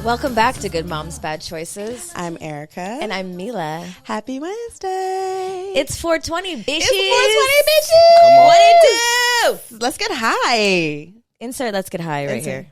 Welcome back to Good Moms, Bad Choices. I'm Erica. And I'm Mila. Happy Wednesday. It's 420, bitches. It's 420, bitches. What it do? Let's get high. Insert Let's Get High right here.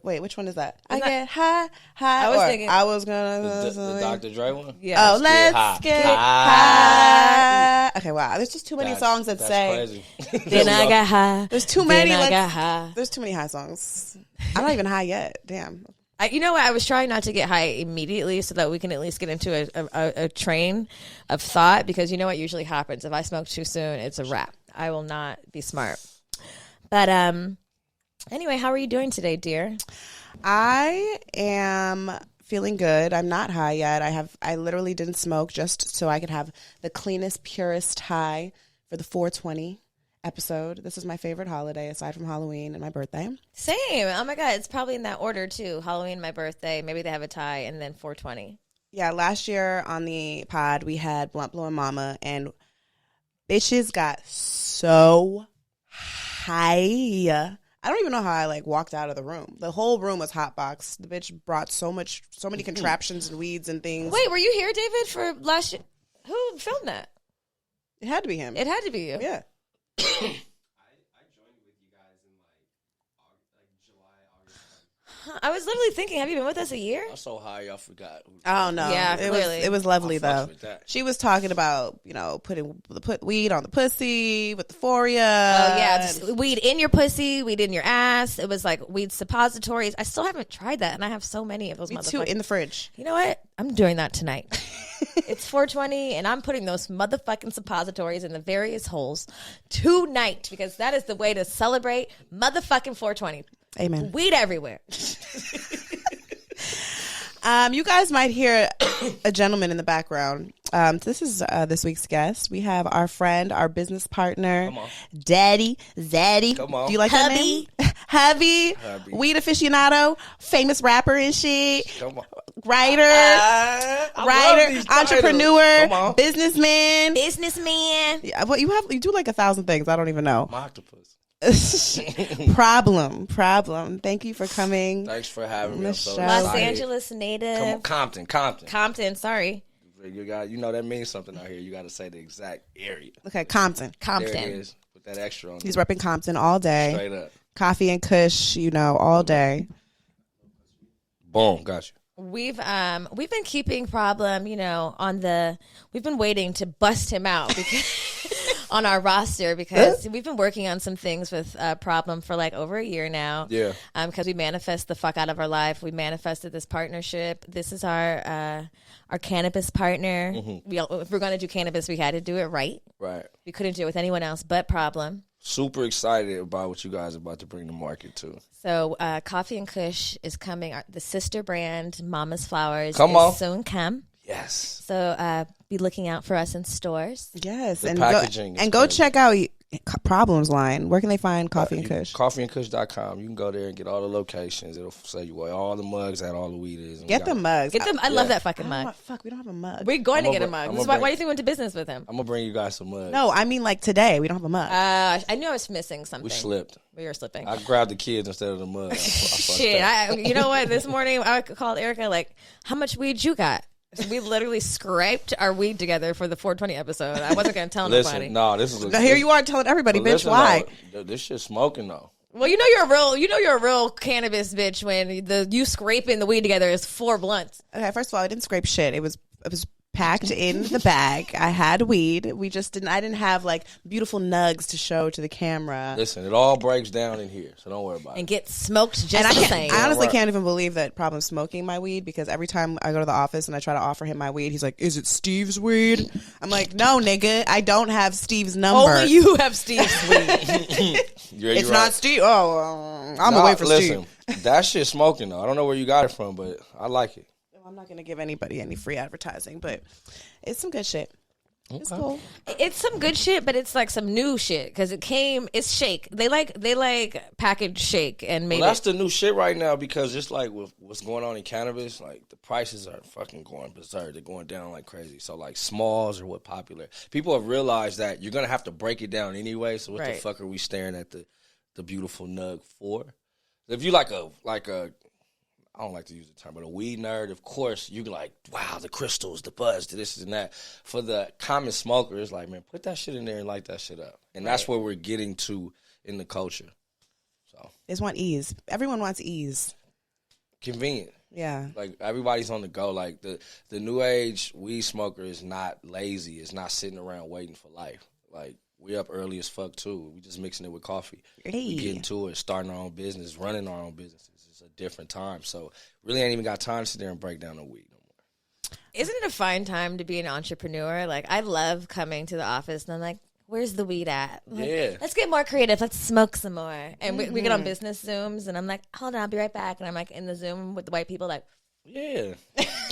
Wait, which one is that? Isn't I get high. I was thinking. I was going to. The Dr. Dre one? Yeah. Oh, let's get high. Okay, wow. There's just too many songs that say. Crazy. Then I got high. There's too many. Then I got high. There's too many high songs. I'm not even high yet. Damn. You know what? I was trying not to get high immediately so that we can at least get into a train of thought, because you know what usually happens? If I smoke too soon, it's a wrap. I will not be smart. But anyway, how are you doing today, dear? I am feeling good. I'm not high yet. I literally didn't smoke just so I could have the cleanest, purest high for the 420 episode. This is my favorite holiday aside from Halloween and my birthday. Same. Oh my God. It's probably in that order too. Halloween, my birthday. Maybe they have a tie, and then 420. Yeah, last year on the pod, we had Blunt Blowing Mama, and bitches got so high. I don't even know how I walked out of the room. The whole room was hotbox. The bitch brought so many contraptions and weeds and things. Wait, were you here, David, for last year? Who filmed that? It had to be him. It had to be you. Yeah. I joined with you guys in July, August. I was literally thinking, have you been with us a year? I'm so high, y'all forgot. Oh no. Yeah, it was lovely though. That. She was talking about, put weed on the pussy with the Euphoria. Oh yeah, just weed in your pussy, weed in your ass. It was like weed suppositories. I still haven't tried that, and I have so many of those Me motherfuckers too, in the fridge. You know what? I'm doing that tonight. It's 420, and I'm putting those motherfucking suppositories in the various holes tonight, because that is the way to celebrate motherfucking 420. Amen. Weed everywhere. You guys might hear a gentleman in the background. This is this week's guest. We have our friend, our business partner, Daddy Zaddy. Come on. Do you like that name? Hubby. Weed aficionado, famous rapper and shit. Come on. Writer, entrepreneur, businessman. Yeah, well, you do like 1,000 things. I don't even know. My octopus. Problem. Thank you for coming. Thanks for having me. Los Angeles native. Come on, Compton, sorry. You know that means something out here. You got to say the exact area. Okay, Compton. There it is. Put that extra on. He's repping Compton all day. Straight up. Coffee and Kush, all day. Boom, got you. We've been keeping Problem, we've been waiting to bust him out because, on our roster, because we've been working on some things with Problem for over a year now. Yeah. Because we manifest the fuck out of our life. We manifested this partnership. This is our cannabis partner. Mm-hmm. If we're going to do cannabis, we had to do it right. Right. We couldn't do it with anyone else but Problem. Super excited about what you guys are about to bring to market too. So Coffee and Kush is coming. The sister brand, Mama's Flowers, soon come. Yes. So be looking out for us in stores. Yes. The packaging and go check out Problems line. Where can they find Coffee and Kush? Coffeeandkush.com. You can go there and get all the locations. It'll say you where all the mugs at, all the weed is. Get the mugs. Get them. I love that fucking mug. Fuck, we don't have a mug. We're going to get a mug. Why do you think we went to business with him? I'm going to bring you guys some mugs. No, I mean today. We don't have a mug. I knew I was missing something. We slipped. We were slipping. I grabbed the kids instead of the mug. Shit. You know what? This morning I called Erica how much weed you got? So we literally scraped our weed together for the 420 episode. I wasn't going to tell nobody. No, this is. Here you are telling everybody, bitch. Why? This shit smoking though. Well, you're a real cannabis bitch when you scraping the weed together is 4 blunts. Okay, first of all, I didn't scrape shit. It was packed in the bag. I had weed. I didn't have beautiful nugs to show to the camera. Listen, it all breaks down in here, so don't worry about it. And get smoked just the same. I honestly can't even believe that Problem's smoking my weed, because every time I go to the office and I try to offer him my weed, he's like, "Is it Steve's weed?" I'm like, "No, nigga, I don't have Steve's number. Only you have Steve's weed." It's not Steve. Oh, I'm away from Steve. That shit smoking though. I don't know where you got it from, but I like it. I'm not going to give anybody any free advertising, but it's some good shit. Okay. It's cool. It's some good shit, but it's some new shit because it's shake. They like packaged shake and made that's the new shit right now, because just with what's going on in cannabis, the prices are fucking going berserk. They're going down like crazy. So smalls are what popular. People have realized that you're gonna have to break it down anyway. So what the fuck are we staring at the beautiful nug for? If you like a I don't like to use the term, but a weed nerd, of course, you like, wow, the crystals, the buzz, this and that. For the common smoker, it's like, man, put that shit in there and light that shit up. And that's where we're getting to in the culture. So They just want ease. Everyone wants ease. convenient. Yeah. Like, everybody's on the go. Like, the new age weed smoker is not lazy. It's not sitting around waiting for life. Like, we up early as fuck, too. We just mixing it with coffee. Hey. We getting to it, starting our own business, running our own businesses. It's a different time. So, really ain't even got time to sit there and break down the weed no more. Isn't it a fine time to be an entrepreneur? Like, I love coming to the office and I'm like, where's the weed at? Like, Yeah. let's get more creative. Let's smoke some more. And we get on business Zooms and I'm like, hold on, I'll be right back. And I'm like in the Zoom with the white people like, Yeah.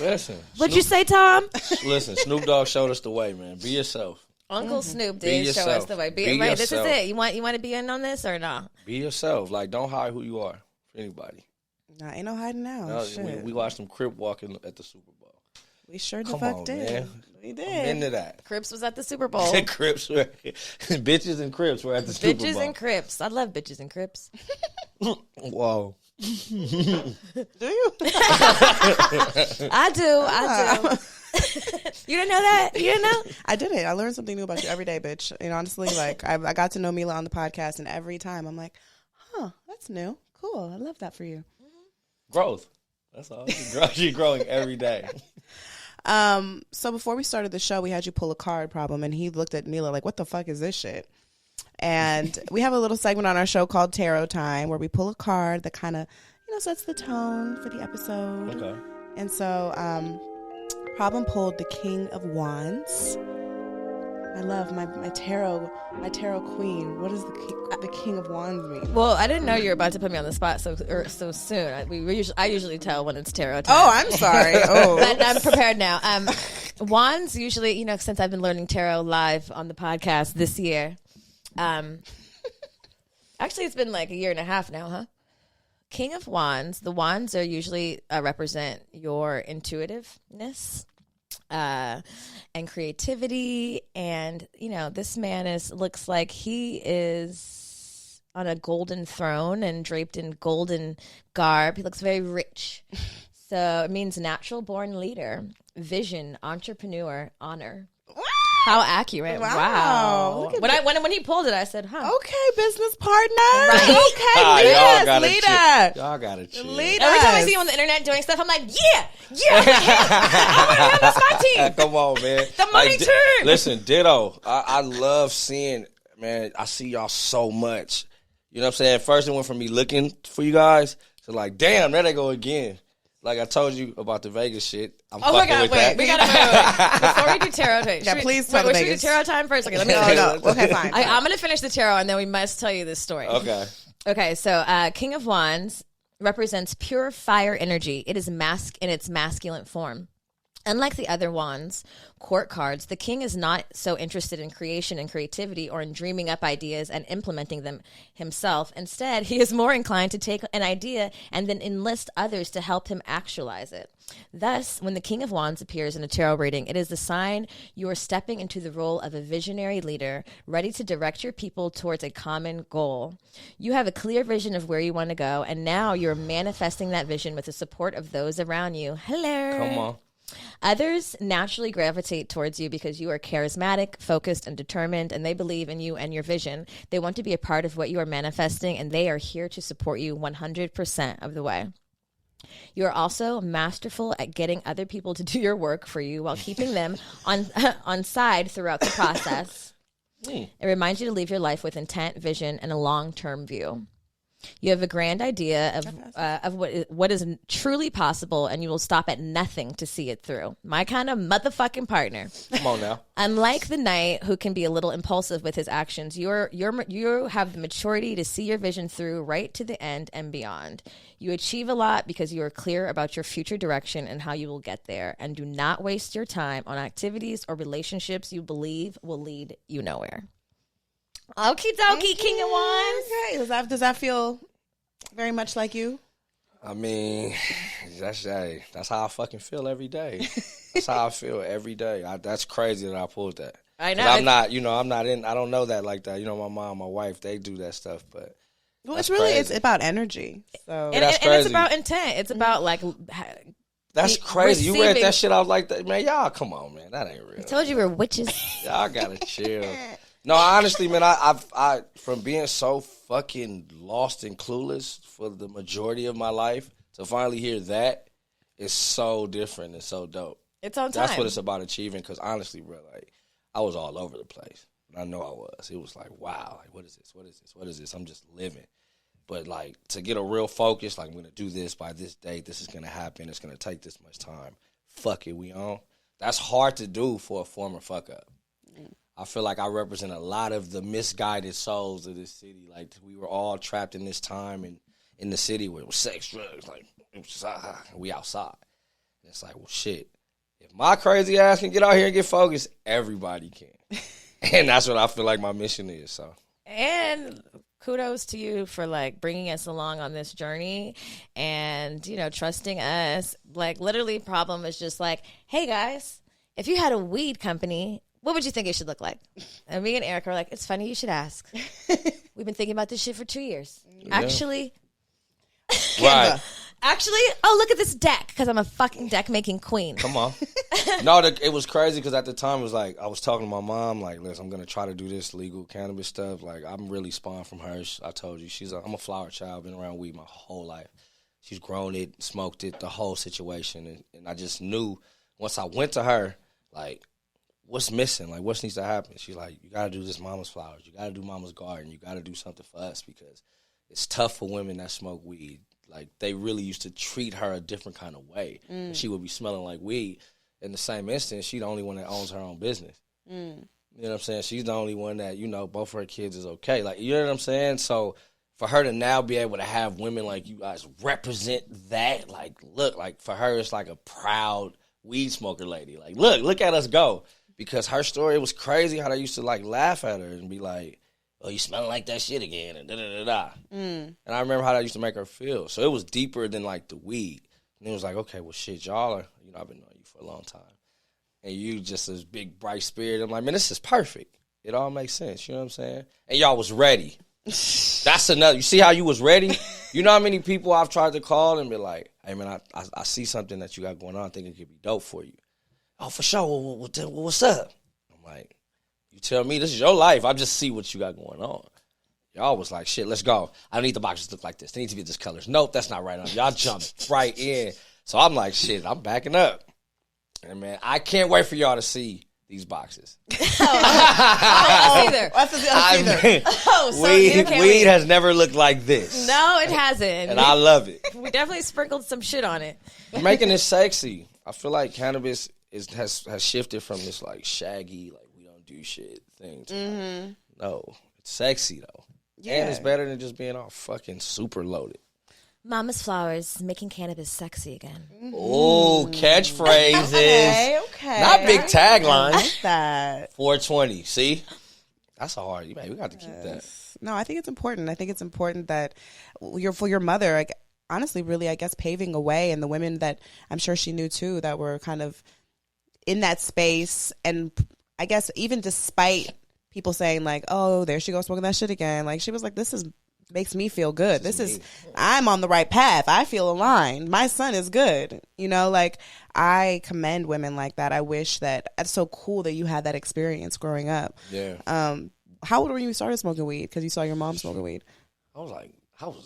Listen. what'd you say, Tom? Listen, Snoop Dogg showed us the way, man. Be yourself. Uncle Snoop Be did show us yourself. the way. Be Right, this is yourself. it. You want to be in on this or no? Be yourself. Like, don't hide who you are for anybody. Nah, ain't no hiding now. No, Shit. we watched them Crip walking at the Super Bowl. We sure the Come fuck on, did. man. We I'm did. into that. Crips was at the Super Bowl. Crips were, bitches and Crips were at the Super Bowl. Bitches and Crips. I love bitches and Crips. Whoa. Do you? I do. You didn't know that? You didn't know? I did it. I learned something new about you every day, bitch. And honestly, like, I got to know Mila on the podcast, and every time I'm like, huh, that's new. Cool. I love that for you. Growth. That's all. She's growing every day. So before we started the show, we had you pull a card problem, and he looked at Mila like, what the fuck is this shit? And we have a little segment on our show called Tarot Time, where we pull a card that kind of, sets the tone for the episode. Okay. And so, Problem pulled the King of Wands. I love my tarot queen. What does the King of Wands mean? Well, I didn't know you were about to put me on the spot so soon. I usually tell when it's tarot time. Oh, I'm sorry. Oh, But I'm prepared now. Wands usually, since I've been learning tarot live on the podcast this year. Actually, it's been like a year and a half now, huh? King of Wands. The wands are usually represent your intuitiveness and creativity. And, this man looks like he is on a golden throne and draped in golden garb. He looks very rich. So it means natural born leader, vision, entrepreneur, honor. How accurate! Wow. When he pulled it, I said, "Huh." Okay, business partner. Right? Okay, lead Y'all gotta chill. Lead Every time I us. see him on the internet doing stuff, I'm like, yeah, I want him. That's my team. Come on, man. The money team. Listen, ditto. I love seeing, man, I see y'all so much. You know what I'm saying? First, it went from me looking for you guys to like, damn, there they go again. Like I told you about the Vegas shit. I'm Oh my fucking God! with Wait, that. we gotta move. Before we do tarot time. Yeah, please tell the should we do Vegas. tarot time first? Okay, let me. No. Okay, fine. I'm gonna finish the tarot and then we must tell you this story. Okay. Okay, so King of Wands represents pure fire energy. It is in its masculine form. Unlike the other wands, court cards, the king is not so interested in creation and creativity or in dreaming up ideas and implementing them himself. Instead, he is more inclined to take an idea and then enlist others to help him actualize it. Thus, when the King of Wands appears in a tarot reading, it is a sign you are stepping into the role of a visionary leader, ready to direct your people towards a common goal. You have a clear vision of where you want to go, and now you're manifesting that vision with the support of those around you. Hello. Come on. Others naturally gravitate towards you because you are charismatic, focused, and determined, and they believe in you and your vision. They want to be a part of what you are manifesting, and they are here to support you 100% of the way. You are also masterful at getting other people to do your work for you while keeping them on side throughout the process. It reminds you to live your life with intent, vision, and a long-term view. You have a grand idea of what is truly possible, and you will stop at nothing to see it through. My kind of motherfucking partner. Come on now. Unlike the knight, who can be a little impulsive with his actions, you have the maturity to see your vision through right to the end and beyond. You achieve a lot because you are clear about your future direction and how you will get there, and do not waste your time on activities or relationships you believe will lead you nowhere. Okie dokie, King of Wands. Okay. Does that feel very much like you? I mean, that's how I fucking feel every day. That's how I feel every day. That's crazy that I pulled that. I know. 'Cause I don't know that like that. My mom, my wife, they do that stuff, but Well, That's it's crazy. about energy. So And, that's and it's crazy. about intent. It's about like That's crazy. You read receiving- that shit. I was like, man, y'all, come on, man. That ain't real. I told you we're witches. Y'all gotta chill. No, honestly, man, I from being so fucking lost and clueless for the majority of my life to finally hear that is so different and so dope. It's on time. That's what it's about achieving. Because honestly, bro, like I was all over the place. I know I was. It was like, wow, like what is this? What is this? What is this? I'm just living. But like to get a real focus, like I'm gonna do this by this date. This is gonna happen. It's gonna take this much time. Fuck it, we on. That's hard to do for a former fuck up. I feel like I represent a lot of the misguided souls of this city. Like we were all trapped in this time and in the city where it was sex, drugs, like it was just we outside. And it's like, well, shit. If my crazy ass can get out here and get focused, everybody can. And that's what I feel like my mission is. So, and kudos to you for like bringing us along on this journey and, you know, trusting us. Like literally problem is just like, hey guys, if you had a weed company, what would you think it should look like? And me and Erica are like, it's funny you should ask. We've been thinking about this shit for 2 years. Yeah. Actually, oh, look at this deck because I'm a fucking deck making queen. Come on. No, it was crazy because at the time it was like I was talking to my mom like, listen, I'm gonna try to do this legal cannabis stuff. Like I'm really spawned from her. I told you I'm a flower child. Been around weed my whole life. She's grown it, smoked it, the whole situation, and I just knew once I went to her like, what's missing? Like what needs to happen? She's like, you gotta do this mama's flowers. You gotta do mama's garden. You gotta do something for us because it's tough for women that smoke weed. Like, they really used to treat her a different kind of way. She would be smelling like weed. In the same instance, she's the only one that owns her own business. You know what I'm saying? She's the only one that, you know, both of her kids is okay. Like, you know what I'm saying? So, for her to now be able to have women like you guys represent that, like, look, like, for her, it's like a proud weed smoker lady. Like, look at us go. Because her story was crazy how they used to, like, laugh at her and be like, oh, you smelling like that shit again, and da-da-da-da. And I remember how that used to make her feel. So it was deeper than, like, the weed. And it was like, okay, well, shit, y'all are, you know, I've been knowing you for a long time. And you just this big, bright spirit. I'm like, man, this is perfect. It all makes sense, you know what I'm saying? And y'all was ready. That's another, you see how you was ready? You know how many people I've tried to call and be like, hey, man, I see something that you got going on. I think it could be dope for you. Oh, for sure. What's up? I'm like, you tell me, this is your life. I just see what you got going on. Y'all was like, shit, let's go. I don't need the boxes to look like this. They need to be this colors. Nope, that's not right on. Y'all jumped right in. So I'm like, shit, I'm backing up. And, man, I can't wait for y'all to see these boxes. Either. Weed has never looked like this. No, it hasn't. And I love it. We definitely sprinkled some shit on it. We're making it sexy. I feel like cannabis has shifted from this, like, shaggy, like, we don't do shit thing to like, no, it's sexy, though. Yeah. And it's better than just being all fucking super loaded. Mama's Flowers, making cannabis sexy again. Oh, catchphrases. Okay. Not big tagline. I like that. 420. See? That's a hard. We got to keep that. No, I think it's important. I think it's important that for your mother, like, honestly, really, I guess, paving a way, and the women that I'm sure she knew too that were kind of in that space, and I guess even despite people saying like, oh, there she goes smoking that shit again, like she was like, this makes me feel good. I'm on the right path. I feel aligned. My son is good. You know, like, I commend women like that. I wish that it's so cool that you had that experience growing up. Yeah. How old were you when you started smoking weed? Because you saw your mom smoking weed. I was grown.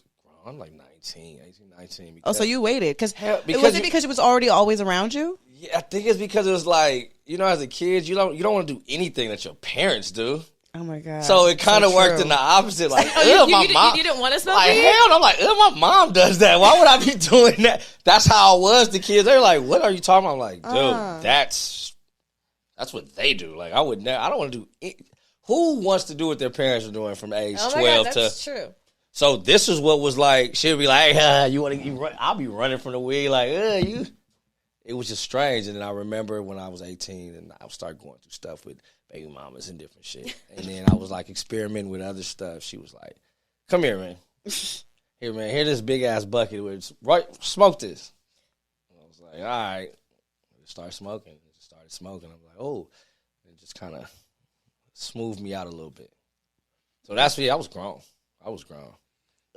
I'm like 18, 19. Oh, so you waited. Was it because it was already always around you? Yeah, I think it's because it was like, you know, as a kid, you don't want to do anything that your parents do. Oh my God. So it kind of worked in the opposite. Like, you mom. You didn't want to smoke like, weed? hell, I'm like, my mom does that. Why would I be doing that? That's how I was. The kids, they're like, what are you talking about? I'm like, dude, that's what they do. Like, I would never. I don't want to do it. Who wants to do what their parents are doing from age 12 God, that's true. So this is what was like. She'd be like, hey, you want to run? I'll be running from the weed. Like, you. It was just strange. And then I remember when I was 18 and I started going through stuff with baby mamas and different shit. And then I was like experimenting with other stuff. She was like, come here, man. Here, man. Here, this big ass bucket. Right, smoke this. And I was like, all right. Started smoking. I'm like, oh. It just kind of smoothed me out a little bit. So that's me. I was grown.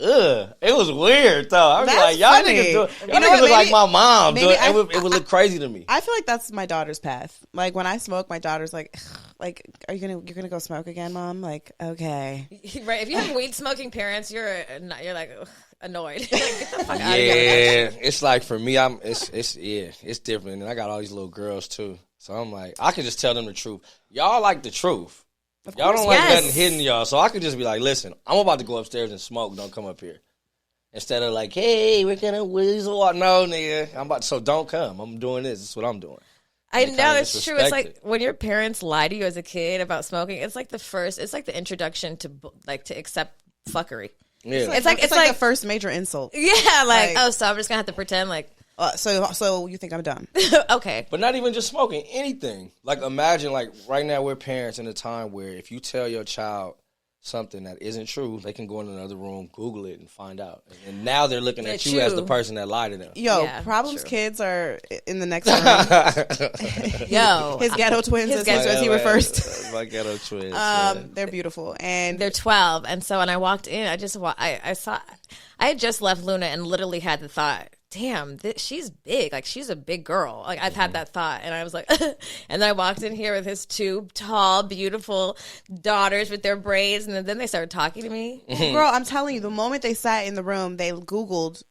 It was weird though. I was That's like, y'all funny. niggas do it. You Y'all know niggas what, look like maybe- my mom. maybe It would look crazy to me. I feel like that's my daughter's path. Like when I smoke, my daughter's like, you're gonna go smoke again, Mom? Like, okay. Right. If you have weed smoking parents, you're like ugh, annoyed. Like, get the fuck out of Yeah, here. it's like for me, it's different, and I got all these little girls too. So I'm like, I can just tell them the truth. Y'all like the truth. Y'all don't like yes. nothing hidden, y'all. So I could just be like, listen, I'm about to go upstairs and smoke. Don't come up here. Instead of like, hey, we're gonna weasel. No, nigga, so don't come. I'm doing this. This is what I'm doing. I They know kinda it's true. It's disrespect like it. when your parents lie to you as a kid about smoking. It's like the introduction to accept fuckery. Yeah, It's like the first major insult. Yeah, Like- so I'm just gonna have to pretend like So you think I'm dumb? okay. but not even just smoking. Anything. Like imagine, like right now we're parents in a time where if you tell your child something that isn't true, they can go in another room, Google it, and find out. And now they're looking at you as the person that lied to them. Yo, Yeah, Problems true. kids are in the next room. Yo, His ghetto twins, as he refers to. My ghetto twins. They're beautiful, and they're 12, and so when I walked in, I saw I had just left Luna and literally had the thought, damn, she's big. Like, she's a big girl. Like, I've had that thought. And I was like, and then I walked in here with his two tall, beautiful daughters with their braids. And then they started talking to me. girl, I'm telling you, the moment they sat in the room, they Googled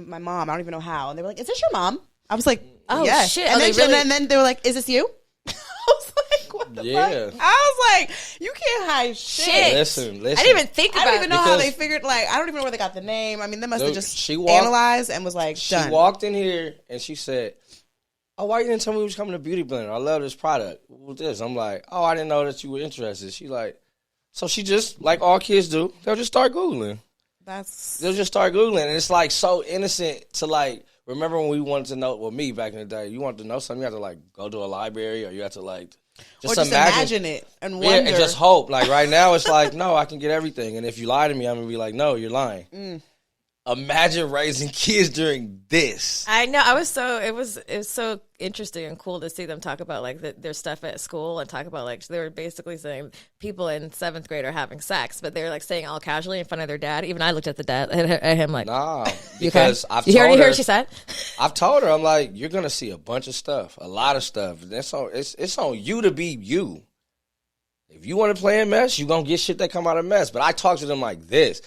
my mom. I don't even know how. And they were like, is this your mom? I was like, Oh, yes. shit. And, Oh, then, they really- and then they were like, is this you? I was like, what the Yeah. fuck? I was like, you can't hide shit. Listen. I didn't even think about I don't even know how Because- they figured, like, I don't even know where they got the name. I mean, they must have Dude, just she walked- analyzed and was like, She done. walked in here and she said, oh, why you didn't tell me we was coming to Beauty Blender? I love this product. What's this? I'm like, oh, I didn't know that you were interested. She like, so she just, like all kids do, they'll just start Googling. They'll just start Googling. And it's like so innocent to like, remember when we wanted to know, well, me back in the day, you wanted to know something, you had to like go to a library or you had to like, or just imagine it and wonder. Yeah, and just hope. Like right now, it's like, no, I can get everything. And if you lie to me, I'm going to be like, no, you're lying. Imagine raising kids during this. I know. It was so interesting and cool to see them talk about like their stuff at school and talk about like they were basically saying people in 7th grade are having sex, but they were like saying all casually in front of their dad. Even I looked at the dad at him like, Nah, you okay? because I've You told hear her. what she said? I've told her, I'm like, you're gonna see a bunch of stuff, a lot of stuff. It's on you to be you. If you want to play in mess, you gonna get shit that come out of mess. But I talk to them like this.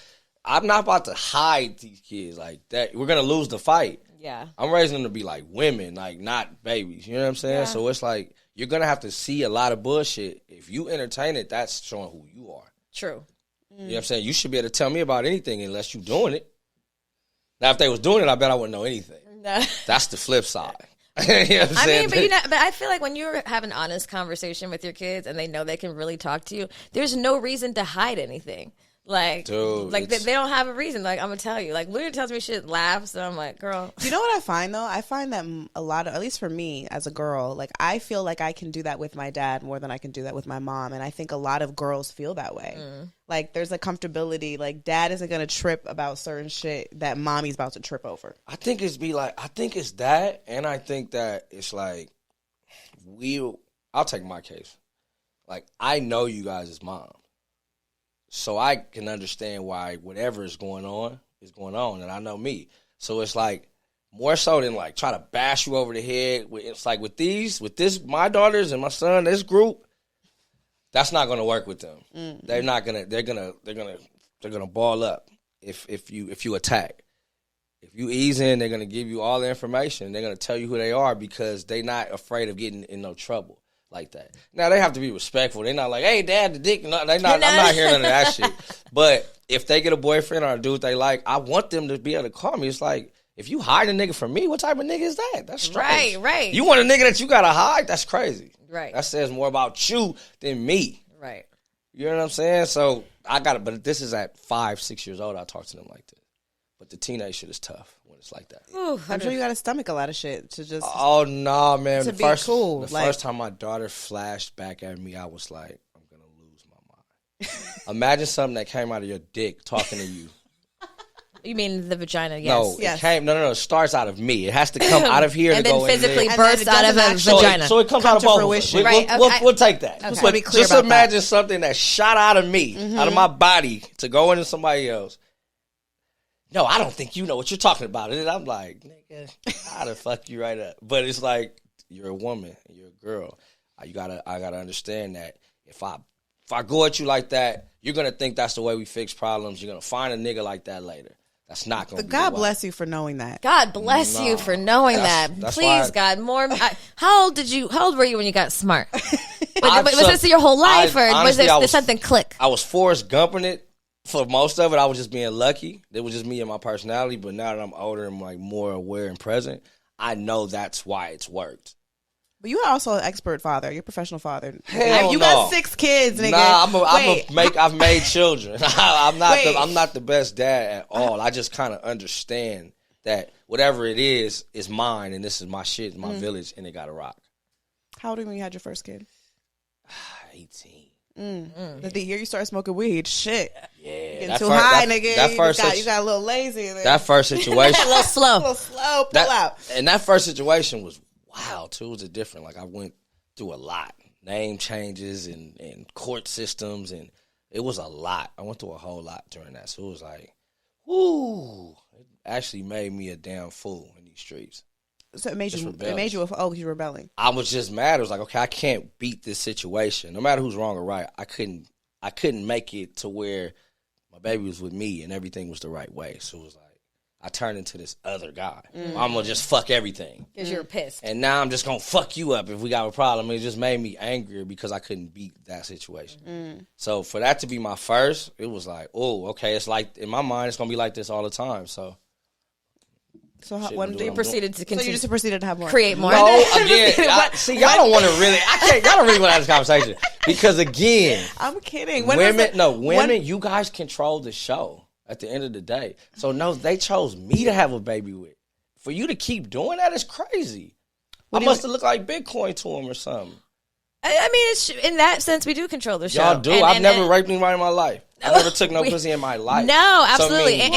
I'm not about to hide these kids like that. We're gonna lose the fight. Yeah. I'm raising them to be like women, like not babies. You know what I'm saying? Yeah. So it's like you're gonna have to see a lot of bullshit. If you entertain it, that's showing who you are. True. You know what I'm saying? You should be able to tell me about anything unless you're doing it. Now, if they was doing it, I bet I wouldn't know anything. No. That's the flip side. You know what I'm I saying? mean, but I feel like when you have an honest conversation with your kids and they know they can really talk to you, there's no reason to hide anything. Like, Dude, like they don't have a reason. Like, I'm gonna tell you. Like, Luna tells me shit, laughs, and I'm like, girl. Do you know what I find though? I find that a lot of, at least for me as a girl, like I feel like I can do that with my dad more than I can do that with my mom, and I think a lot of girls feel that way. Like there's a comfortability. Like dad isn't gonna trip about certain shit that mommy's about to trip over. I think it's that, and I think that it's like I'll take my case. Like I know you guys as mom, so I can understand why whatever is going on, and I know me. So it's like more so than like try to bash you over the head. It's like with this, my daughters and my son, this group, that's not going to work with them. They're not gonna. They're gonna ball up if you attack. If you ease in, they're gonna give you all the information. They're gonna tell you who they are because they're not afraid of getting in no trouble like that. Now they have to be respectful. They're not like, "Hey, Dad, the dick." No, they're not. I'm not hearing none of that shit. But if they get a boyfriend or a dude they like, I want them to be able to call me. It's like, if you hide a nigga from me, what type of nigga is that? That's strange. Right. You want a nigga that you gotta hide? That's crazy. Right. That says more about you than me. Right. You know what I'm saying? So I got it. But this is at 5-6 years old. I talk to them like this. But the teenage shit is tough when it's like that. Ooh, I'm sure you got to stomach a lot of shit to just. Oh no, man! To The be first, cool, the like- first time my daughter flashed back at me, I was like, "I'm gonna lose my mind." Imagine something that came out of your dick talking to you. You mean the vagina? Yes. No, Yes. it came. No. It starts out of me. It has to come out of here And to then go physically in there. And then burst it out of doesn't a actually- vagina. So it comes Come out of to both fruition. of us. Right, We'll, okay. we'll take that. Okay. But Let me be clear just about imagine something that shot out of me, out of my body, to go into somebody else. no, I don't think you know what you're talking about. And I'm like, nigga, how the fuck you right up? But it's like, you're a woman, you're a girl. I gotta understand that if I go at you like that, you're gonna think that's the way we fix problems. You're gonna find a nigga like that later. That's not gonna be God the way. bless you for knowing that. God bless you for knowing that. Please, God, more. How old were you when you got smart? Was this your whole life, or honestly, did something click? I was Forrest Gumping it for most of it. I was just being lucky. It was just me and my personality. But now that I'm older and like more aware and present, I know that's why it's worked. But you are also an expert father. You're a professional father. Hell you got 6 kids, nigga. Nah, I've made children. I'm not the best dad at all. I just kind of understand that whatever it is mine, and this is my shit, my village, and it got to rock. How old were you when you had your first kid? 18. The year you started smoking weed, shit. Yeah, getting too high, nigga. You got a little lazy. That first situation, a little slow. Pull out. And that first situation was wow, too. It was different. Like, I went through a lot. Name changes and court systems, and it was a lot. I went through a whole lot during that. So it was like, whoo. It actually made me a damn fool in these streets. So it made you rebelling. I was just mad. It was like, okay, I can't beat this situation. No matter who's wrong or right, I couldn't make it to where my baby was with me and everything was the right way. So it was like, I turned into this other guy. I'm going to just fuck everything. Because you're pissed. And now I'm just going to fuck you up if we got a problem. It just made me angrier because I couldn't beat that situation. So for that to be my first, it was like, oh, okay, it's like, in my mind, it's going to be like this all the time. So when you proceeded to continue. So you just proceeded to have more. Create more. No, again, y'all don't want to really, y'all don't really want to have this conversation. Because again. I'm kidding. Women, you guys control the show. At the end of the day. So, no, they chose me to have a baby with. For you to keep doing that is crazy. I must have looked like Bitcoin to him or something. I mean, in that sense, we do control the show. Y'all do. I've never raped anybody in my life. I never took no pussy in my life. No, absolutely. So,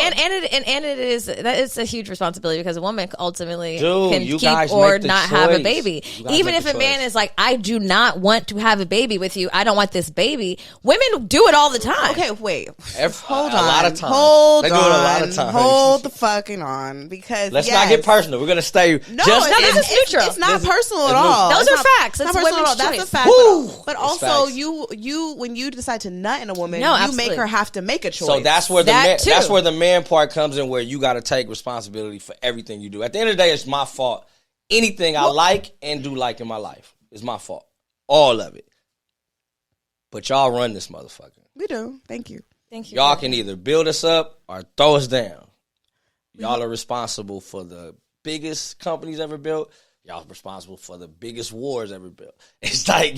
that is a huge responsibility because a woman ultimately can keep or not have a baby. Even if a man is like, I do not want to have a baby with you. I don't want this baby. Women do it all the time. Okay, wait. Hold on. A lot of times. They do it a lot of times. Hold the fucking on. Because let's not get personal. We're going to stay this is neutral. It's not personal at all. Those are facts. It's not personal at all. That's a fact. But also, you when you decide to nut in a woman, you make her have to make a choice. So that's where the man part comes in, where you got to take responsibility for everything you do. At the end of the day, it's my fault. Anything I like and do like in my life is my fault. All of it. But y'all run this motherfucker. We do. Thank you. Y'all can either build us up or throw us down. Y'all are responsible for the biggest companies ever built. Y'all responsible for the biggest wars ever built. It's like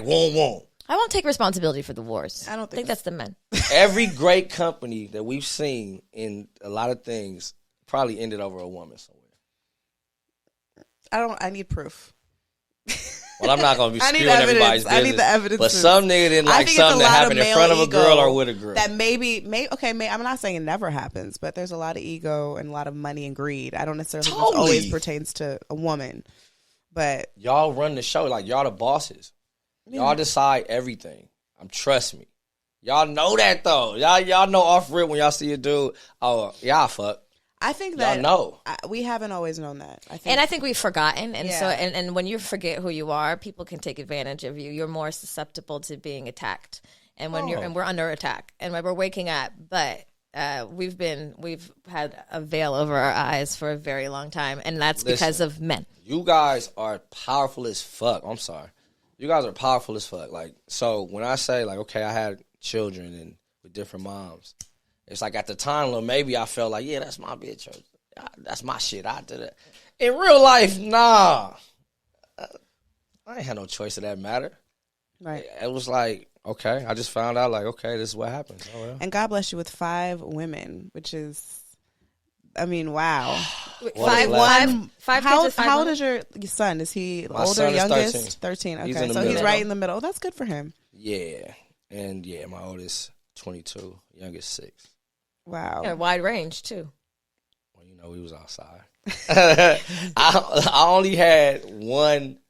won't. I won't take responsibility for the wars. I don't think that's the men. Every great company that we've seen in a lot of things probably ended over a woman somewhere. I need proof. Well, I'm not going to be spewing everybody's business. I need the evidence. But some nigga didn't like something that happened in front of a girl or with a girl. That maybe I'm not saying it never happens, but there's a lot of ego and a lot of money and greed. I don't necessarily think this always pertains to a woman. But y'all run the show. Like, y'all the bosses. Y'all decide everything. Trust me. Y'all know that, though. Y'all know off rip when y'all see a dude, oh, y'all fuck. I think that y'all know. We haven't always known that. I think we've forgotten. And so and when you forget who you are, people can take advantage of you. You're more susceptible to being attacked. And when we're under attack. And when we're waking up, but we've had a veil over our eyes for a very long time, and that's because of men. You guys are powerful as fuck. I'm sorry. You guys are powerful as fuck. Like, so when I say, like, okay, I had children and with different moms, it's like at the time, maybe I felt like, yeah, that's my bitch. Or, that's my shit. I did it. In real life, nah. I ain't had no choice of that matter. Right. It was like, okay, I just found out, like, okay, this is what happens. Oh, well. And God bless you with 5 women, which is, I mean, wow. How old is your son? Is he my older, son is youngest? 13. Okay, he's right in the middle. That's good for him. Yeah. And yeah, my oldest 22, youngest 6. Wow. Yeah, wide range too. Well, you know, we was outside. I only had one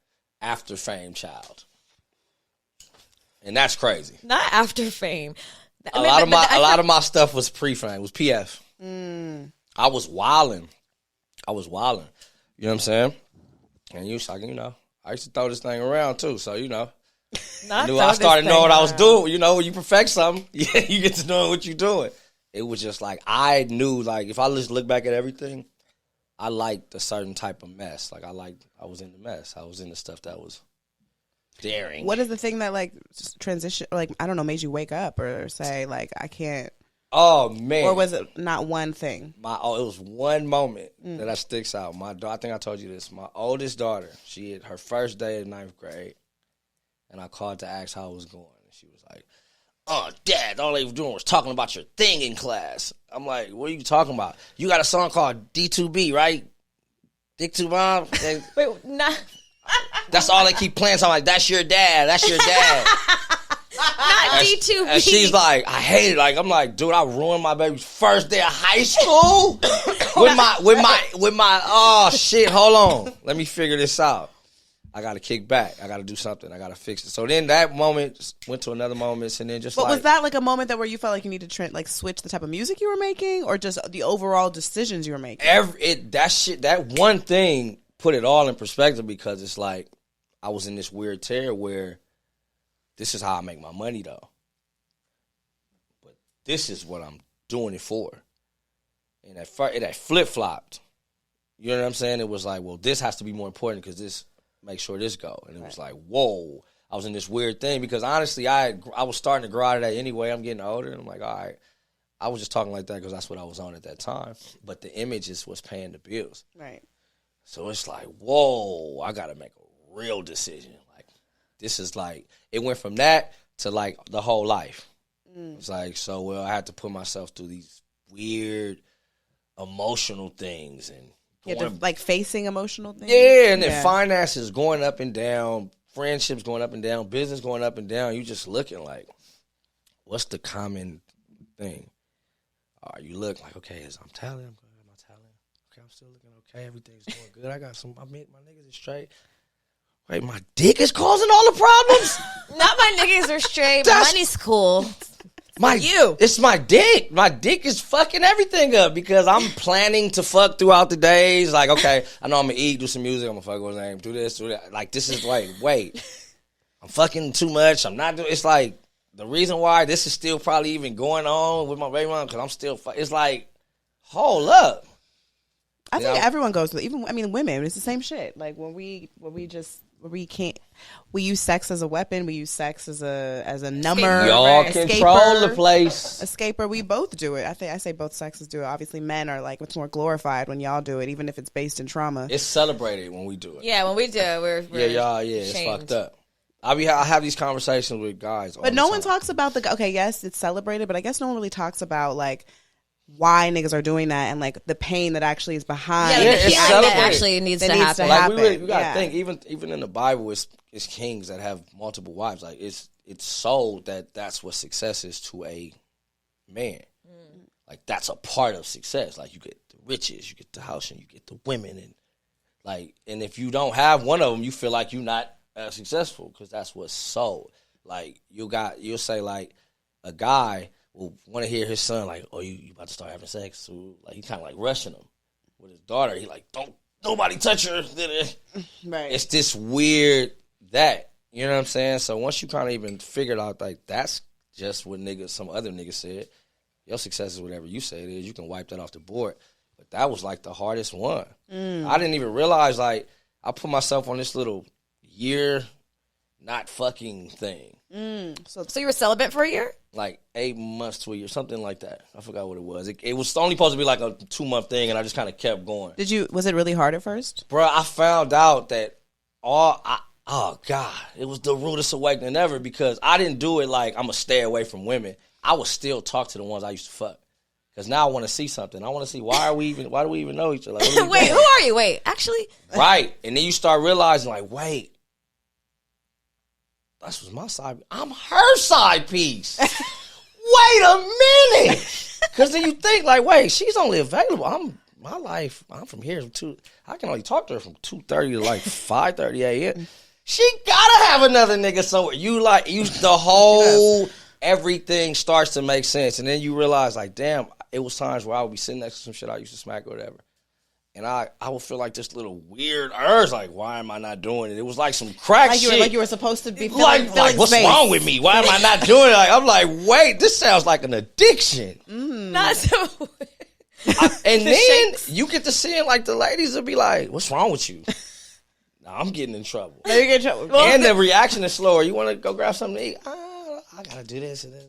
after fame child. And that's crazy. Not after fame. A lot of my stuff was pre-fame, was PF. I was wilding. You know what I'm saying? And you was like, I used to throw this thing around too. So, I started knowing what I was doing. When you perfect something, you get to know what you're doing. It was just like, I knew, like, if I just look back at everything, I liked a certain type of mess. Like, I was in the mess. I was in the stuff that was daring. What is the thing that, like, transition, like, I don't know, made you wake up or say, like, I can't? Oh, man. Or was it not one thing? It was one moment that sticks out. I think I told you this. My oldest daughter, she had her first day of 9th grade, and I called to ask how it was going. And she was like, Dad, all they were doing was talking about your thing in class. I'm like, what are you talking about? You got a song called D2B, right? Dick to Bomb? Wait, not. That's all they keep playing. So I'm like, that's your dad. That's your dad. Not D2B. And she's like, I hate it. Like, I'm like, dude, I ruined my baby's first day of high school with my. Oh shit! Hold on, let me figure this out. I got to kick back. I got to do something. I got to fix it. So then that moment went to another moment, and then just. But was that like a moment that where you felt like you needed to switch the type of music you were making, or just the overall decisions you were making? That one thing put it all in perspective, because it's like I was in this weird tear where this is how I make my money though, but this is what I'm doing it for, and it flip flopped. You know what I'm saying? It was like, well, this has to be more important because this. Make sure this go. And it was like, whoa. I was in this weird thing because honestly, I was starting to grow out of that anyway. I'm getting older. And I'm like, all right. I was just talking like that because that's what I was on at that time. But the images was paying the bills. Right. So it's like, whoa, I got to make a real decision. Like, this is like, it went from that to like the whole life. It's like, I had to put myself through these weird emotional things and like facing emotional things. Yeah, and then finances going up and down, friendships going up and down, business going up and down. You just looking like, what's the common thing? You look like, okay, I'm talent. I'm good. My talent. Okay, I'm still looking okay. Everything's going good. I got my niggas is straight. Wait, my dick is causing all the problems? Not my niggas are straight. My money's cool. It's my dick. My dick is fucking everything up because I'm planning to fuck throughout the days. Like, okay, I know I'm gonna eat, do some music, I'm gonna fuck with his name, do this, do that. Like, this is like, wait, I'm fucking too much. I'm not doing. It's like the reason why this is still probably even going on with my baby mom because I'm still. It's like, hold up. I think everyone goes through. Even women. It's the same shit. Like we use sex as a weapon. We use sex as a number. Y'all control the place. Escaper. We both do it. I say both sexes do it. Obviously, men are like it's more glorified when y'all do it, even if it's based in trauma. It's celebrated when we do it. Yeah, when we do it, we're it's fucked up. I have these conversations with guys, but no one talks about yes, it's celebrated, but I guess no one really talks about like why niggas are doing that and like the pain that actually is behind. Yeah, it's celebrated. That actually needs to happen. Like we gotta think. Even in the Bible, it's kings that have multiple wives. Like it's sold that's what success is to a man. Like that's a part of success. Like you get the riches, you get the house, and you get the women, and if you don't have one of them, you feel like you're not successful because that's what's sold. Like you'll say like a guy will want to hear his son like, oh, you about to start having sex. So like he kind of like rushing him. With his daughter, he like, don't nobody touch her. Right. It's this weird you know what I'm saying? So once you kind of even figured out like that's just what some other niggas said. Your success is whatever you say it is. You can wipe that off the board. But that was like the hardest one. I didn't even realize like I put myself on this little year not fucking thing. So you were celibate for a year? Like 8 months to a year, something like that. I forgot what it was. It was only supposed to be like a 2-month thing, and I just kind of kept going. Was it really hard at first? Bro, I found out that oh God, it was the rudest awakening ever because I didn't do it like I'm going to stay away from women. I would still talk to the ones I used to fuck. Because now I want to see something. I want to see why do we even know each other? Like, wait, who are you? Wait, actually? Right. And then you start realizing like, wait. That was my side. I'm her side piece. Wait a minute. Because then you think like, wait, she's only available. I'm from here I can only talk to her from 2:30 to like 5:30 a.m. She gotta have another nigga somewhere. The whole everything starts to make sense, and then you realize like, damn, it was times where I would be sitting next to some shit I used to smack or whatever. And I would feel like this little weird urge, like, why am I not doing it? It was like some crack shit. Like you were supposed to be feeling what's space. wrong with me? Why am I not doing it? Like, I'm like, wait, this sounds like an addiction. Not so. And then you get to seeing, like, the ladies will be like, what's wrong with you? Nah, I'm getting in trouble. You get in trouble. And the reaction is slower. You want to go grab something to eat? I gotta do this and then.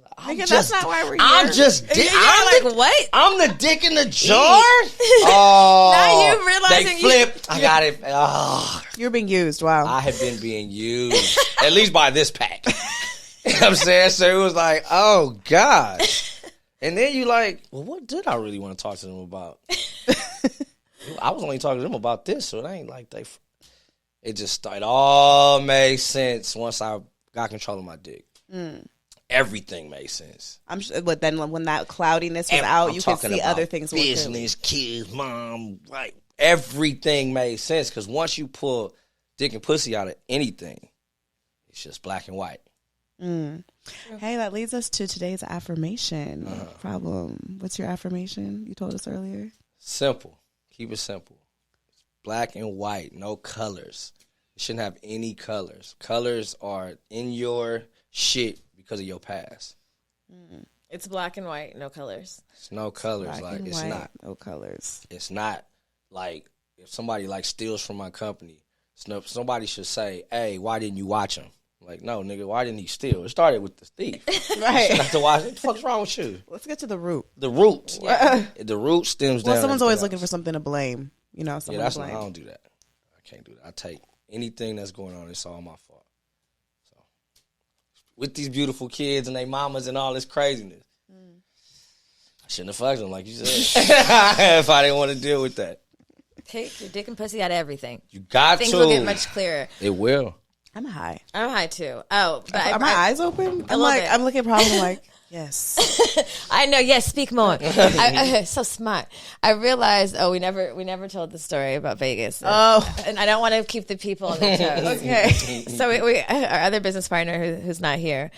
That's not why we're here. I'm just dick. Like, what? I'm the dick in the jar. Oh, now you realizing they flipped. I got it. Oh, You're being used. Wow. I have been being used, at least by this pack. You know what I'm saying? So it was like, oh God. And then you like, well, what did I really want to talk to them about? I was only talking to them about this, so it ain't like they. It just it all made sense once I got control of my dick. Everything made sense. But then when that cloudiness was out, you could see other things. Business, kids, mom, like everything made sense because once you pull dick and pussy out of anything, it's just black and white. Hey, that leads us to today's affirmation problem. What's your affirmation? You told us earlier. Simple. Keep it simple. It's black and white, no colors. You shouldn't have any colors. Colors are in your shit because of your past. It's black and white, no colors. It's no colors. Black like and it's white, not. no colors. It's not like if somebody like steals from my company, somebody should say, "Hey, why didn't you watch him?" Like, no, nigga, why didn't he steal? It started with the thief. Right. You have to watch. What the fuck's wrong with you? Let's get to the root. The root. Yeah. The root stems down. Well, someone's always looking for something to blame. You know, someone to blame. I don't do that. I can't do that. I take anything that's going on. It's all my fault. So, with these beautiful kids and their mamas and all this craziness, I shouldn't have fucked them, like you said. If I didn't want to deal with that, Take your dick and pussy out of everything. you got Things to. will get much clearer. It will. I'm high. I'm high too. Oh, but Are my eyes open? I'm like, I'm looking at problem like, yes. I know. Yes, speak more. So smart. I realized. Oh, we never told the story about Vegas. And I don't want to keep the people on their toes. Okay. So we our other business partner who's not here.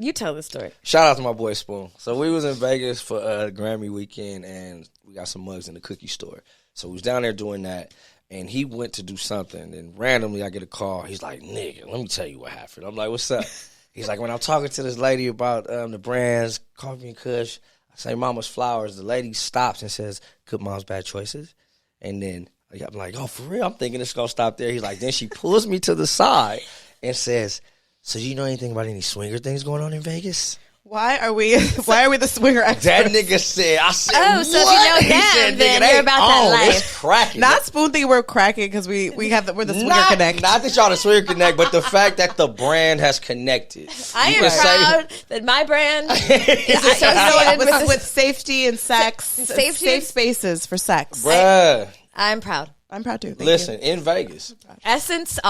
You tell the story. Shout out to my boy Spoon. So we was in Vegas for Grammy weekend, and we got some mugs in the cookie store. So we was down there doing that. And he went to do something, and randomly I get a call. He's like, nigga, let me tell you what happened. I'm like, what's up? He's like, when I'm talking to this lady about the brands, Coffee and Kush, I say Mama's Flowers. The lady stops and says, good moms, bad choices. And then I'm like, oh, for real? I'm thinking it's going to stop there. He's like, then she pulls me to the side and says, so do you know anything about any swinger things going on in Vegas? Why are we the swinger experts? That nigga said, I said, oh, so if you know He them, said, then nigga, you're about that life. It's cracking. Not Spoon thinking we're cracking because we're the swinger connect. Not that y'all the swinger connect, but the fact that the brand has connected. I am proud that my brand is associated with safety and sex. Safe spaces for sex. Bruh. I'm proud. I'm proud too. Listen, in Vegas. Essence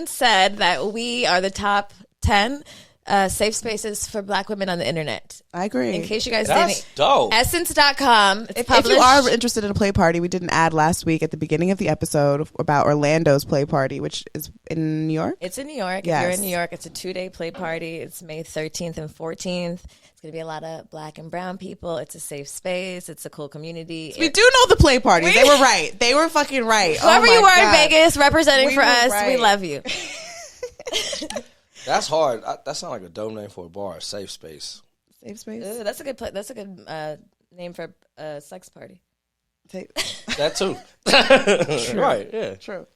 said that we are the top 10 safe spaces for black women on the internet. I agree. In case you guys That's didn't. dope. Essence.com. It's If published. you are interested in a play party, we did an ad last week at the beginning of the episode about Orlando's play party, which is in New York. It's in New York. Yes. If you're in New York, it's a 2-day play party. It's May 13th and 14th. It's going to be a lot of black and brown people. It's a safe space. It's a cool community. We do know the play parties. They were right. They were fucking right. Whoever you are in Vegas representing We for were us, right. we love you. That's hard. That sounds like a dope name for a bar, safe space. Safe space. Ooh, that's a good that's a good name for a sex party. That too. Right, yeah. True.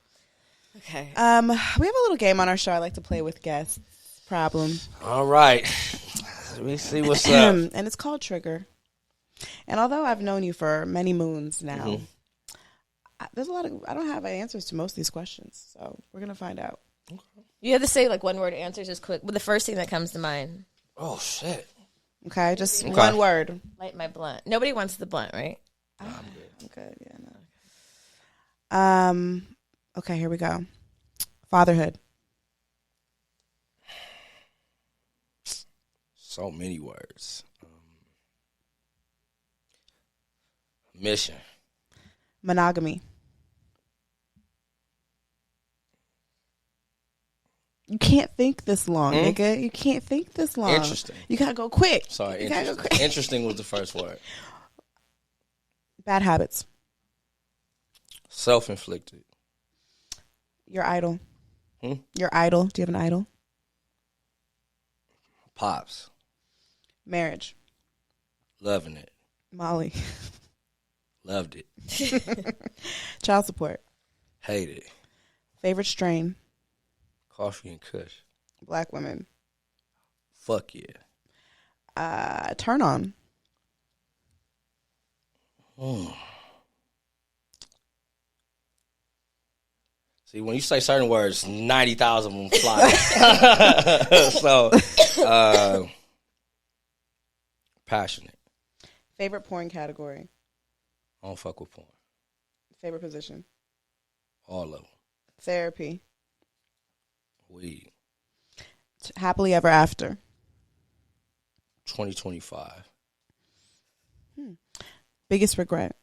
Okay. We have a little game on our show I like to play with guests. Problem. All right. Let me see what's up. And it's called Trigger. And although I've known you for many moons now, there's a lot of I don't have answers to most of these questions. So we're gonna find out. Okay. You have to say like one word answers just quick. With the first thing that comes to mind. Oh shit. Okay, just one word. Light my blunt. Nobody wants the blunt, right? I'm good. Yeah, no. Okay, here we go. Fatherhood. So many words. Mission. Monogamy. You can't think this long, nigga. You can't think this long. Interesting. You gotta go quick. Sorry, you gotta interesting. go quick. Interesting was the first word. Bad habits. Self-inflicted. Your idol. Your idol. Do you have an idol? Pops. Marriage. Loving it. Molly. Loved it. Child support. Hate it. Favorite strain. Coffee and Kush. Black women. Fuck yeah. Turn on. See, when you say certain words, 90,000 of them fly. So, passionate. Favorite porn category. I don't fuck with porn. Favorite position. All of them. Therapy. Weed. Happily ever after. 2025. Biggest regret.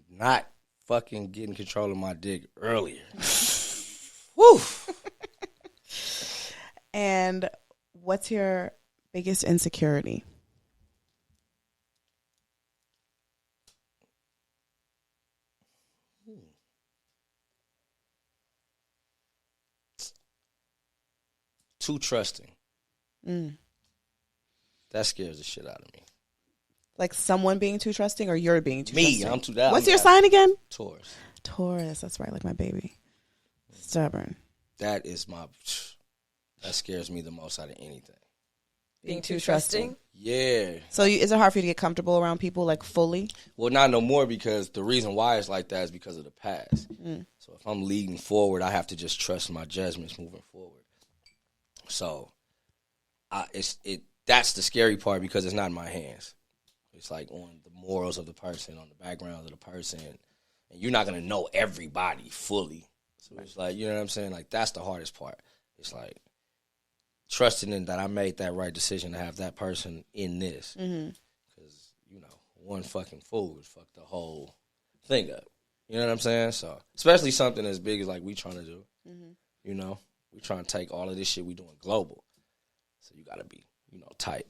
Not fucking getting control of my dick earlier. Woo! And what's your biggest insecurity? Too trusting. That scares the shit out of me. Like someone being too trusting or you're being too trusting? I'm too down. What's your sign again? Taurus. Taurus. That's right, like my baby. Stubborn. That scares me the most out of anything. Being too trusting? Yeah. So is it hard for you to get comfortable around people like fully? Well, not no more, because the reason why it's like that is because of the past. So if I'm leading forward, I have to just trust my judgments moving forward. So that's the scary part, because it's not in my hands. It's like on the morals of the person, on the background of the person. And you're not going to know everybody fully. So it's like, you know what I'm saying? Like, that's the hardest part. It's like trusting in that I made that right decision to have that person in this. Because, one fucking fool would fuck the whole thing up. You know what I'm saying? So, especially something as big as like we trying to do. We trying to take all of this shit we doing global. So you got to be, tight.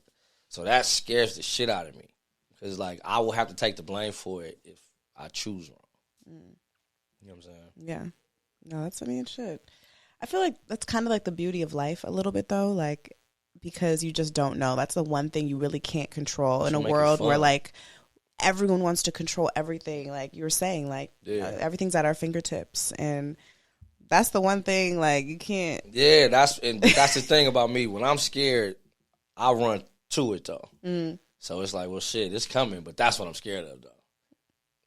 So that scares the shit out of me. Because, like, I will have to take the blame for it if I choose wrong. You know what I'm saying? Yeah. No, shit. I feel like that's kind of like the beauty of life a little bit, though. Like, because you just don't know. That's the one thing you really can't control in a world where, like, everyone wants to control everything. Like you were saying, like, everything's at our fingertips. And that's the one thing, like, you can't. Yeah, that's the thing about me. When I'm scared, I run to it, though. So it's like, well, shit, it's coming, but that's what I'm scared of, though.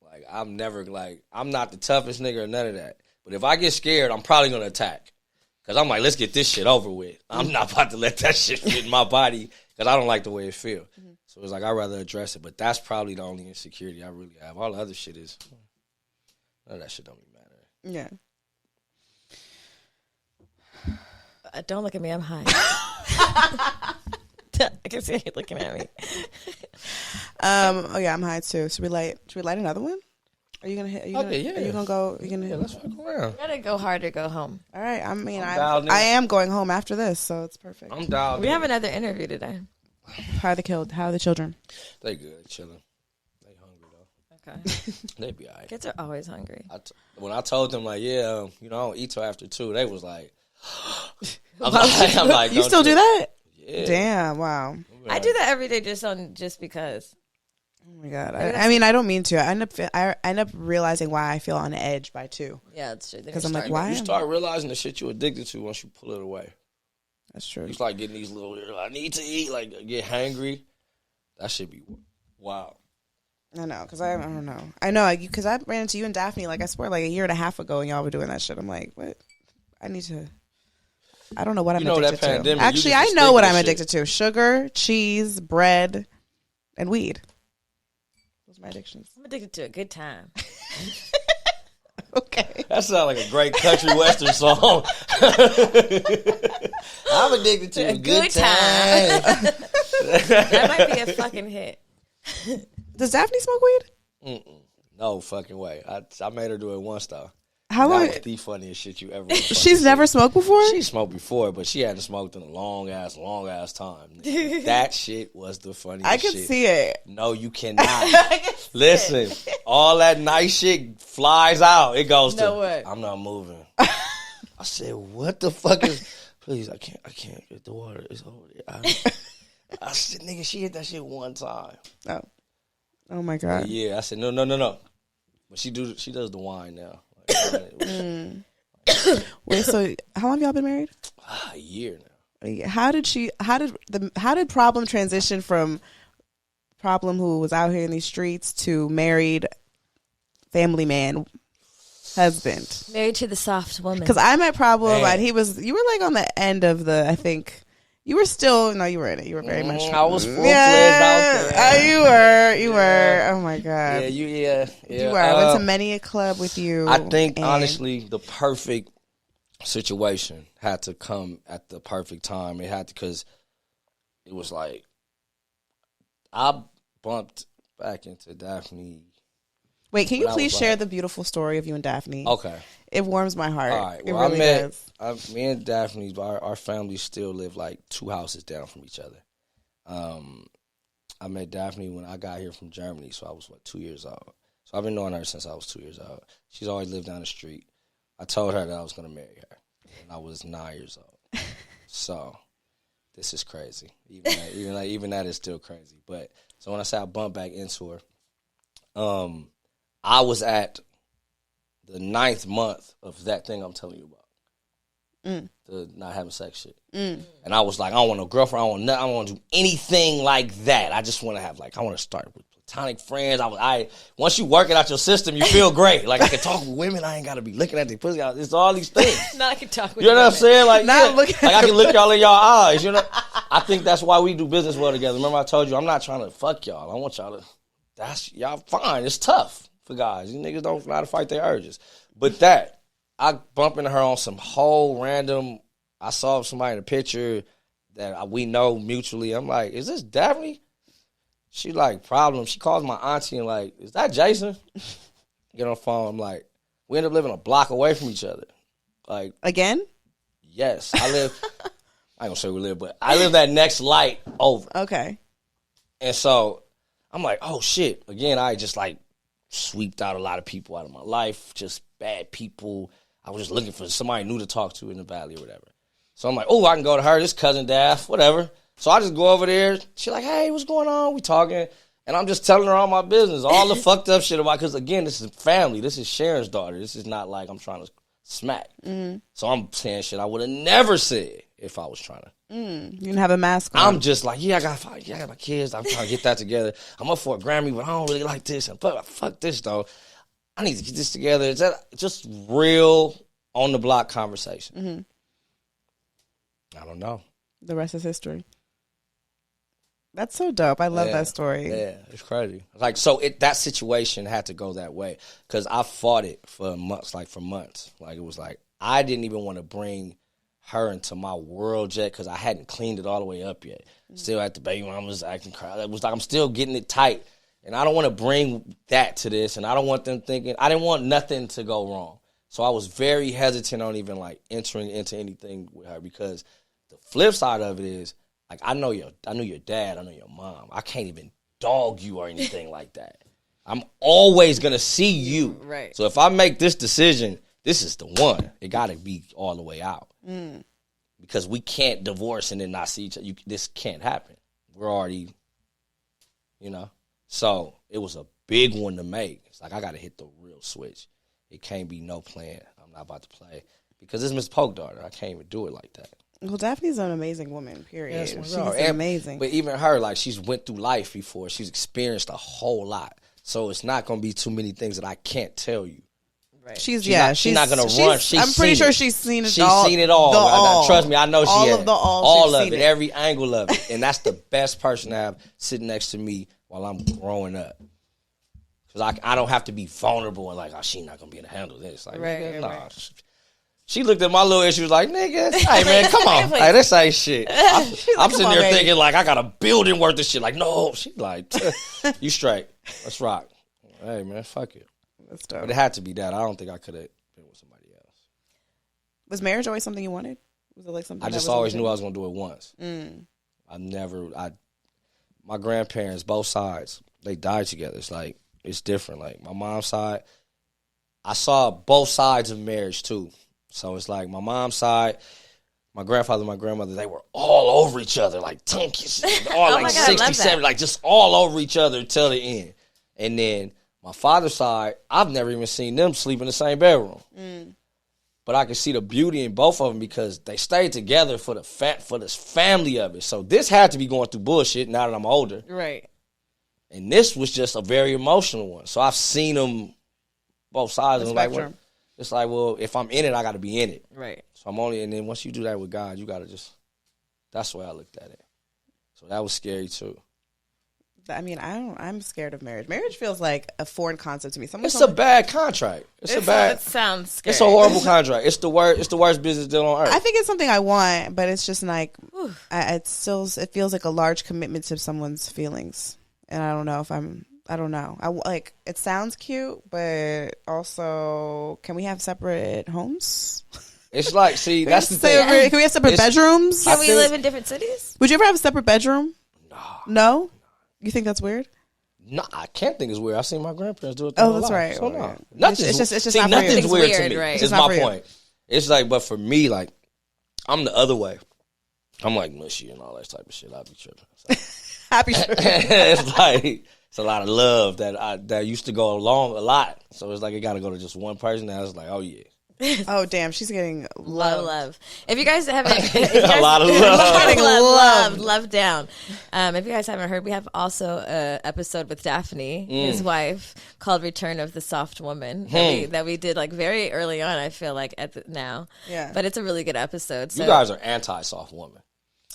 Like, I'm not the toughest nigga or none of that. But if I get scared, I'm probably going to attack. Because I'm like, let's get this shit over with. I'm not about to let that shit fit in my body because I don't like the way it feels. So it's like, I'd rather address it. But that's probably the only insecurity I really have. All the other shit is, none of that shit don't even matter. Yeah. Don't look at me. I'm high. I can see you looking at me. Oh yeah, I'm high too. Should we light another one? Are you gonna hit? Are you gonna go? Let's fuck around. You gotta go hard or go home. All right. I mean, I am going home after this, so it's perfect. I'm down. We have another interview today. How are the children? They good, chilling. They hungry though. Okay. They be alright. Kids are always hungry. When I told them like, I don't eat till after 2, they was like, I'm like, you still do that? Yeah. Damn! Wow. I do that every day just because. Oh my god! I mean, I don't mean to. I end up realizing why I feel on edge by 2. Yeah, that's true. Because I'm like, why? You start realizing the shit you're addicted to once you pull it away. That's true. You start getting these little, I need to eat, like get hangry. That should be wild. I know, because I don't know. I know, because I ran into you and Daphne, like, I swear, like a year and a half ago, and y'all were doing that shit. I'm like, what? I don't know what I'm addicted to. Pandemic, actually, I know what I'm addicted to. Sugar, cheese, bread, and weed. Those are my addictions. I'm addicted to a good time. Okay. That sounds like a great country western song. I'm addicted to a good time. That might be a fucking hit. Does Daphne smoke weed? No fucking way. I made her do it once, though. How long? That was the funniest shit you ever. She's never smoked before? She smoked before, but she hadn't smoked in a long ass time. That shit was the funniest I can shit. see it. No, you cannot. Listen, all that nice shit flies out. It goes No to, way. I'm not moving. I said, what the fuck is, please, I can't get the water. It's over there. I said, nigga, she hit that shit one time. Oh my God. But yeah, I said, no. But she does the wine now. Wait, so how long have y'all been married? A year now. How did Problem transition from Problem who was out here in these streets to married family man husband? Married to the soft woman. Because I met Problem Man. and you were like on the end of the, I think, you were still, no, you were in it. You were very much. I was full-fledged out there. You were. Oh my God. Yeah, You were. I went to many a club with you. I think, honestly, the perfect situation had to come at the perfect time. It had to, because it was like, I bumped back into Daphne. Wait, can you when I please was share like- the beautiful story of you and Daphne? Okay. It warms my heart. All right. It Well, really does. me and Daphne, our families still live like 2 houses down from each other. I met Daphne when I got here from Germany, so I was, 2 years old. So I've been knowing her since I was 2 years old. She's always lived down the street. I told her that I was going to marry her, and I was 9 years old. So this is crazy. Even that is still crazy. But so when I say I bumped back into her, I was at the 9th month of that thing I'm telling you about. The not having sex shit. And I was like, I don't want no girlfriend. I don't want to do anything like that. I just want to have I want to start with platonic friends. Once you work it out your system, you feel great. Like I can talk with women. I ain't got to be looking at their pussy. It's all these things. Now I can talk with You know what I'm saying? Like, Not looking I can look y'all in y'all eyes. You know, I think that's why we do business well together. Remember I told you, I'm not trying to fuck y'all. I want y'all to, y'all fine. It's tough for guys. These niggas don't know how to fight their urges. But I bump into her on some whole random, I saw somebody in a picture that we know mutually. I'm like, is this Daphne? She like, problem. She calls my auntie and like, is that Jason? Get on the phone. I'm like, we end up living a block away from each other. Like, Again? yes. I ain't gonna say we live, but I live that next light over. Okay. And so I'm like, oh shit. Again, I just like sweeped out a lot of people out of my life, just bad people. I was just looking for somebody new to talk to in the valley or whatever. So I'm like, oh, I can go to her, this cousin Daph, whatever. So I just go over there. She's like, hey, what's going on? We talking. And I'm just telling her all my business, all the fucked up shit about, because again, this is family. This is Sharon's daughter. This is not like I'm trying to smack. So I'm saying shit I would have never said if I was trying to. You didn't have a mask on. I'm just like, I got my kids. I'm trying to get that together. I'm up for a Grammy, but I don't really like this. And fuck this, though. I need to get this together. It's just real on the block conversation. I don't know. The rest is history. That's so dope. I love that story. Yeah, it's crazy. Like, so that situation had to go that way because I fought it for months. Like, it was like I didn't even want to bring her into my world yet because I hadn't cleaned it all the way up yet. Still at the baby mama's acting crazy. It was like I'm still getting it tight. And I don't want to bring that to this. And I don't want them thinking, I didn't want nothing to go wrong. So I was very hesitant on even like entering into anything with her because the flip side of it is, like, I know your dad, I know your mom. I can't even dog you or anything like that. I'm always going to see you. Right. So if I make this decision, this is the one. It got to be all the way out. Because we can't divorce and then not see each other. This can't happen. We're already, So it was a big one to make. It's like I got to hit the real switch. It can't be no plan. I'm not about to play. Because it's Miss Polk daughter. I can't even do it like that. Well, Daphne's an amazing woman, period. Yeah, She's and, amazing. But even her, like, she's went through life before. She's experienced a whole lot. So it's not going to be too many things that I can't tell you. Right. She's not going to run. I'm pretty sure she's seen it all. She's seen it all. Trust me, I know she has. All of it, it, every angle of it. And that's the best person to have sitting next to me while I'm growing up. Because I don't have to be vulnerable and like, oh, she's not going to be able to handle this. Like, nigga, nah. Right. She looked at my little issues like, nigga, hey, man, come on. Hey, this ain't shit. I'm sitting there thinking, like, I got a building worth of shit. Like, no. She's like, you straight. Let's rock. Hey, man, fuck it. That's dope. But it had to be that. I don't think I could have been with Was marriage always something you wanted? Was it like something? I just always knew I was gonna do it once. My grandparents, both sides, they died together. It's like, it's different. Like, my mom's side, I saw both sides of marriage, too. So it's like, my mom's side, my grandfather and my grandmother, they were all over each other, like tongue kisses, all like 67, like just all over each other till the end. And then my father's side, I've never even seen them sleep in the same bedroom. But I can see the beauty in both of them because they stayed together for this family of it. So this had to be going through bullshit now that I'm older. Right. And this was just a very emotional one. So I've seen them both sides. And like, well, it's like, well, if I'm in it, I got to be in it. Right. So and then once you do that with God, you got to that's the way I looked at it. So that was scary too. I mean, I'm scared of marriage. Marriage feels like a foreign concept to me. It's a bad contract. It sounds scary. It's a horrible contract. It's the worst business deal on earth. I think it's something I want, but it's just like, it feels like a large commitment to someone's feelings. And I don't know if I don't know. It sounds cute, but also, can we have separate homes? It's like, see, that's the thing. Can we have separate bedrooms? Can we live in different cities? Would you ever have a separate bedroom? No. You think that's weird? No, I can't think it's weird. I've seen my grandparents do it. Oh, that's right. So no. It's just not nothing's weird to me. Right. It's my point. It's like, but for me, like, I'm the other way. I'm like mushy and all that type of shit. I'll be tripping. So. Happy tripping. It's like, it's a lot of love that used to go along a lot. So it's like, it got to go to just one person. Now it's like, oh, yeah. Oh, damn. She's getting love. If you guys haven't, a lot of love. love down. If you guys haven't heard, we have also an episode with Daphne, his wife, called "Return of the Soft Woman" that we did like very early on. I feel like now, yeah. But it's a really good episode. So. You guys are anti-soft woman.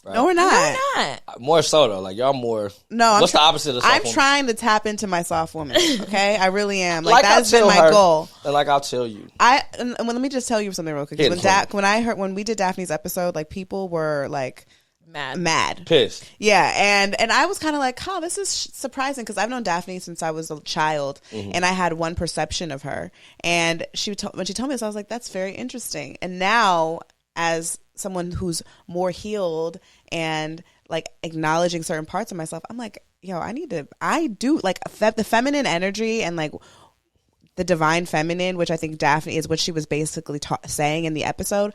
Right? No, we're not. No, we're not. More so though, like y'all more. No, what's the opposite of soft I'm woman? trying to tap into my soft woman. Okay, I really am. Like that's been my goal. And like I'll tell you. And let me just tell you something real quick. When we did Daphne's episode, like people were like mad, pissed. Yeah, and I was kind of like, this is surprising because I've known Daphne since I was a child, and I had one perception of her. And when she told me this, I was like, that's very interesting. And now, as someone who's more healed and like acknowledging certain parts of myself, I'm like, I do like the feminine energy and like the divine feminine, which I think Daphne is what she was basically saying in the episode,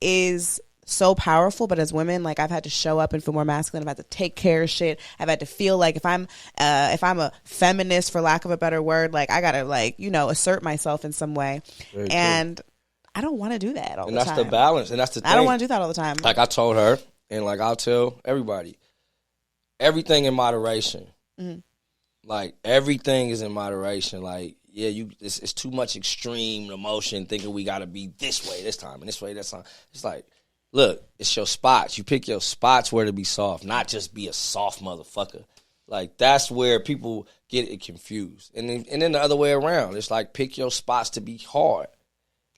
is so powerful. But as women, like I've had to show up and feel more masculine. I've had to take care of shit. I've had to feel like if I'm a feminist, for lack of a better word, like I gotta like, assert myself in some way. Very and true. I don't want to do that all the time. And that's the balance. And that's the thing. I don't want to do that all the time. Like I told her, and like I'll tell everybody, everything in moderation. Like everything is in moderation. Like, yeah, it's too much extreme emotion thinking we got to be this way this time and this way that time. It's like, look, it's your spots. You pick your spots where to be soft, not just be a soft motherfucker. Like, that's where people get it confused. And then the other way around. It's like, pick your spots to be hard.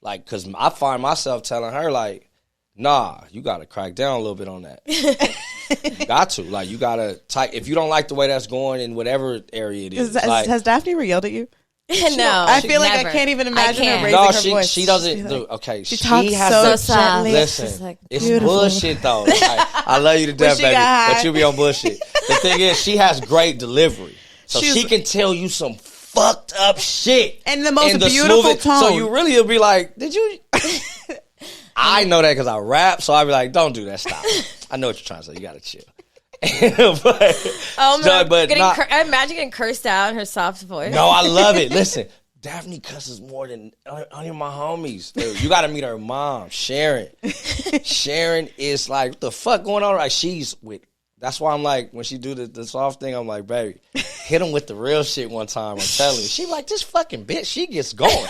Like, because I find myself telling her, like, nah, you got to crack down a little bit on that. You got to. Like, you got to if you don't like the way that's going in whatever area it is. Has Daphne ever yelled at you? No. I feel like I can't even imagine her raising her voice. She doesn't do. Okay, she talks so softly. Listen, like, it's bullshit though. Like, I love you to death, baby, but you be on bullshit. The thing is, she has great delivery, so she can tell you some fucked up shit and the most beautiful tone. So you really will be like, did you? I know that because I rap, so I'll be like, don't do that. Stop. I know what you're trying to say. You gotta chill. Imagine getting cursed out in her soft voice. No, I love it. Listen, Daphne cusses more than any of my homies. Dude, you got to meet her mom, Sharon. Sharon is like, what the fuck going on? Like, she's with. That's why I'm like, when she do the soft thing, I'm like, baby, hit him with the real shit one time. I'm telling you. She like, this fucking bitch, she gets going.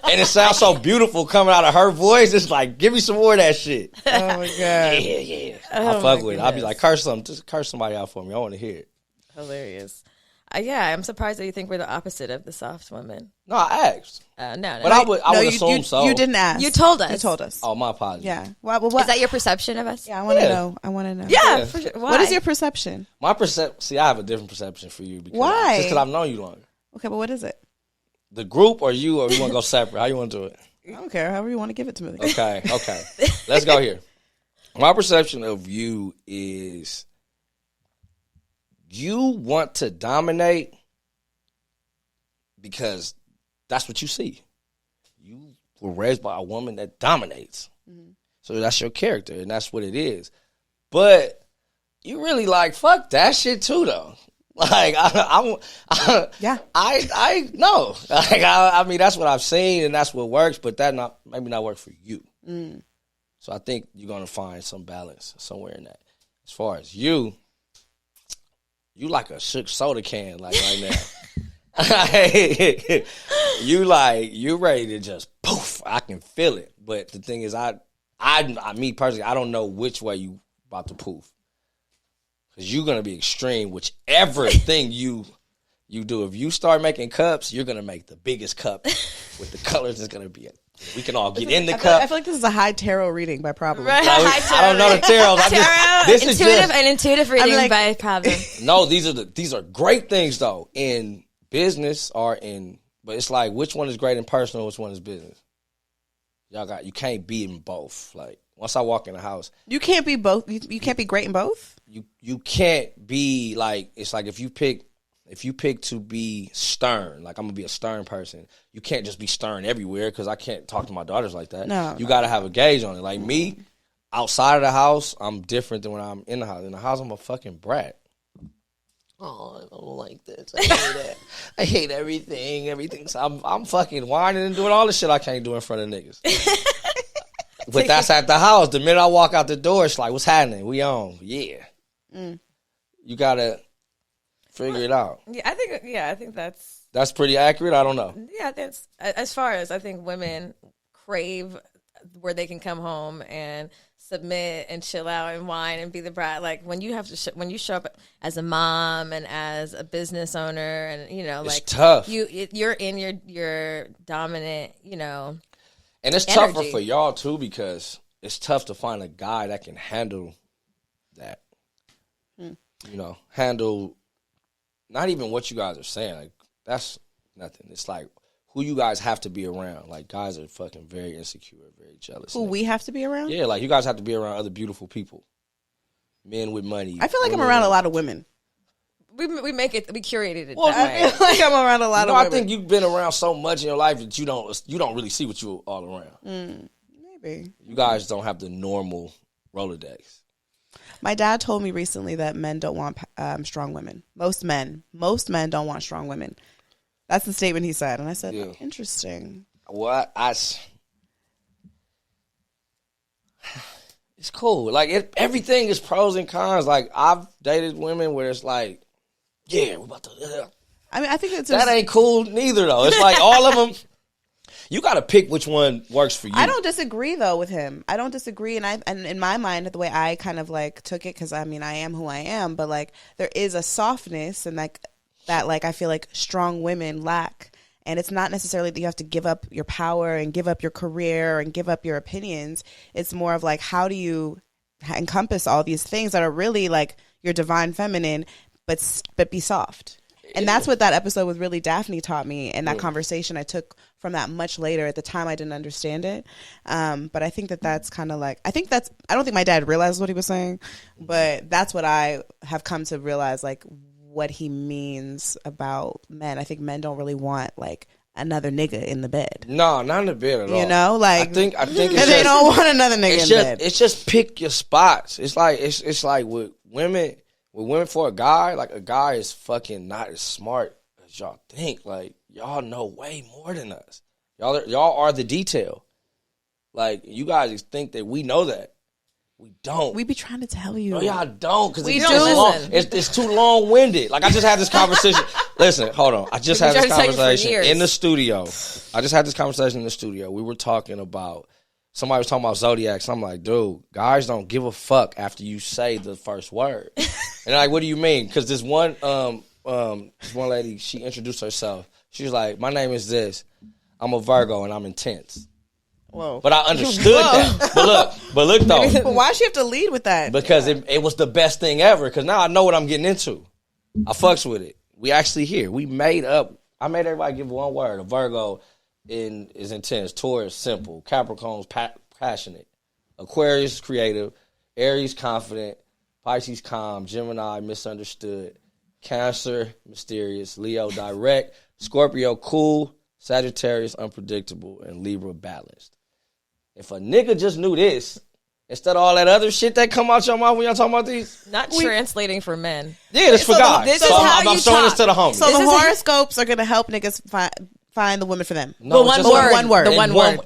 And it sounds so beautiful coming out of her voice. It's like, give me some more of that shit. Oh, my God. Yeah. I fuck with it. I'll be like, just curse somebody out for me. I want to hear it. Hilarious. I'm surprised that you think we're the opposite of the soft women. No, I asked. No. But I would assume so. You didn't ask. You told us. Oh, my apologies. Yeah. What? Is that your perception of us? Yeah, I want to know. I want to know. Yeah, for sure. Why? What is your perception? My perception. See, I have a different perception for you. Why? Just because I've known you longer. Okay, but what is it? The group or you want to go separate? How you want to do it? I don't care. However you want to give it to me. Okay. Let's go here. My perception of you is you want to dominate because that's what you see. You were raised by a woman that dominates. Mm-hmm. So that's your character, and that's what it is. But you really like, fuck that shit too, though. Like, I know. Like, I mean, that's what I've seen, and that's what works, but that maybe not work for you. Mm. So I think you're going to find some balance somewhere in that. As far as you like a shook soda can, like right now. You ready to just poof. I can feel it. But the thing is, me personally, I don't know which way you about to poof. Because you're going to be extreme, whichever thing you do. If you start making cups, you're going to make the biggest cup with the colors. It's going to be we can all get in the cup. I feel like this is a high tarot reading by Problem. Right, I don't know the tarot. Intuitive reading by Problem. No, these are great things though in business but it's like which one is great in personal, which one is business. You can't be in both. Like once I walk in the house, you can't be both. You can't be great in both. You can't be like, it's like if you pick to be stern, like I'm gonna be a stern person, you can't just be stern everywhere because I can't talk to my daughters like that. No, you got to have a gauge on it. Like me, outside of the house, I'm different than when I'm in the house. In the house, I'm a fucking brat. Oh, I don't like this. I hate that. I hate everything. So I'm fucking whining and doing all the shit I can't do in front of niggas. But that's at the house. The minute I walk out the door, it's like, what's happening? We on. Yeah. Mm. You got to figure it out. Yeah, I think that's pretty accurate. I don't know. Yeah, that's as far as I think women crave where they can come home and submit and chill out and whine and be the brat. Like when you have to when you show up as a mom and as a business owner, and it's like tough. You're in your dominant, and it's energy. Tougher for y'all too because it's tough to find a guy that can handle that. Handle not even what you guys are saying. Like that's nothing. It's like who you guys have to be around. Like guys are fucking very insecure, very jealous. Who we have to be around? Yeah, like you guys have to be around other beautiful people, men with money. I feel like I'm around a lot of women. We curated it. Well, I feel like I'm around a lot of women. I think you've been around so much in your life that you don't really see what you're all around. Maybe you guys don't have the normal Rolodex. My dad told me recently that men don't want strong women. Most men don't want strong women. That's the statement he said, and I said, yeah. Interesting. Well, it's cool. Like everything is pros and cons. Like I've dated women where it's like, yeah, we're about to. I mean, I think that ain't cool neither, though. It's like all of them. You got to pick which one works for you. I don't disagree though with him. I don't disagree, and in my mind, the way I kind of like took it, because I mean, I am who I am, but like there is a softness and like that, like I feel like strong women lack, and it's not necessarily that you have to give up your power and give up your career and give up your opinions. It's more of like how do you encompass all these things that are really like your divine feminine, but be soft. And that's what that episode with really Daphne taught me, and that conversation I took from that much later. At the time, I didn't understand it, but I think that's kind of like I don't think my dad realized what he was saying, but that's what I have come to realize, like what he means about men. I think men don't really want like another nigga in the bed. No, not in the bed at all. You know, like I think it's they don't want another nigga in bed. It's just pick your spots. It's like with women. With women, for a guy, like a guy is fucking not as smart as y'all think. Like y'all know way more than us. Y'all are the detail. Like you guys think that we know that. We don't. We be trying to tell you. No, y'all don't. Because it's too long-winded. Like I just had this conversation. Listen, hold on. I just had this conversation in the studio. We were talking about. Somebody was talking about zodiacs. I'm like, dude, guys don't give a fuck after you say the first word. And like, what do you mean? Because this one lady, she introduced herself. She was like, my name is this. I'm a Virgo and I'm intense. Whoa. But I understood that. But look though. But why she have to lead with that? Because it was the best thing ever. Because now I know what I'm getting into. I fucks with it. We actually here. I made everybody give one word. A Virgo is intense. Taurus, simple. Capricorn's passionate. Aquarius, creative. Aries, confident. Pisces, calm. Gemini, misunderstood. Cancer, mysterious. Leo, direct. Scorpio, cool. Sagittarius, unpredictable. And Libra, balanced. If a nigga just knew this, instead of all that other shit that come out your mouth when y'all talking about these. Not translating for men. Yeah, it's for guys. This so is how I'm you showing talk. this to the homies. So the horoscopes are going to help niggas find the women for them. No, the one just word. one word. The one word.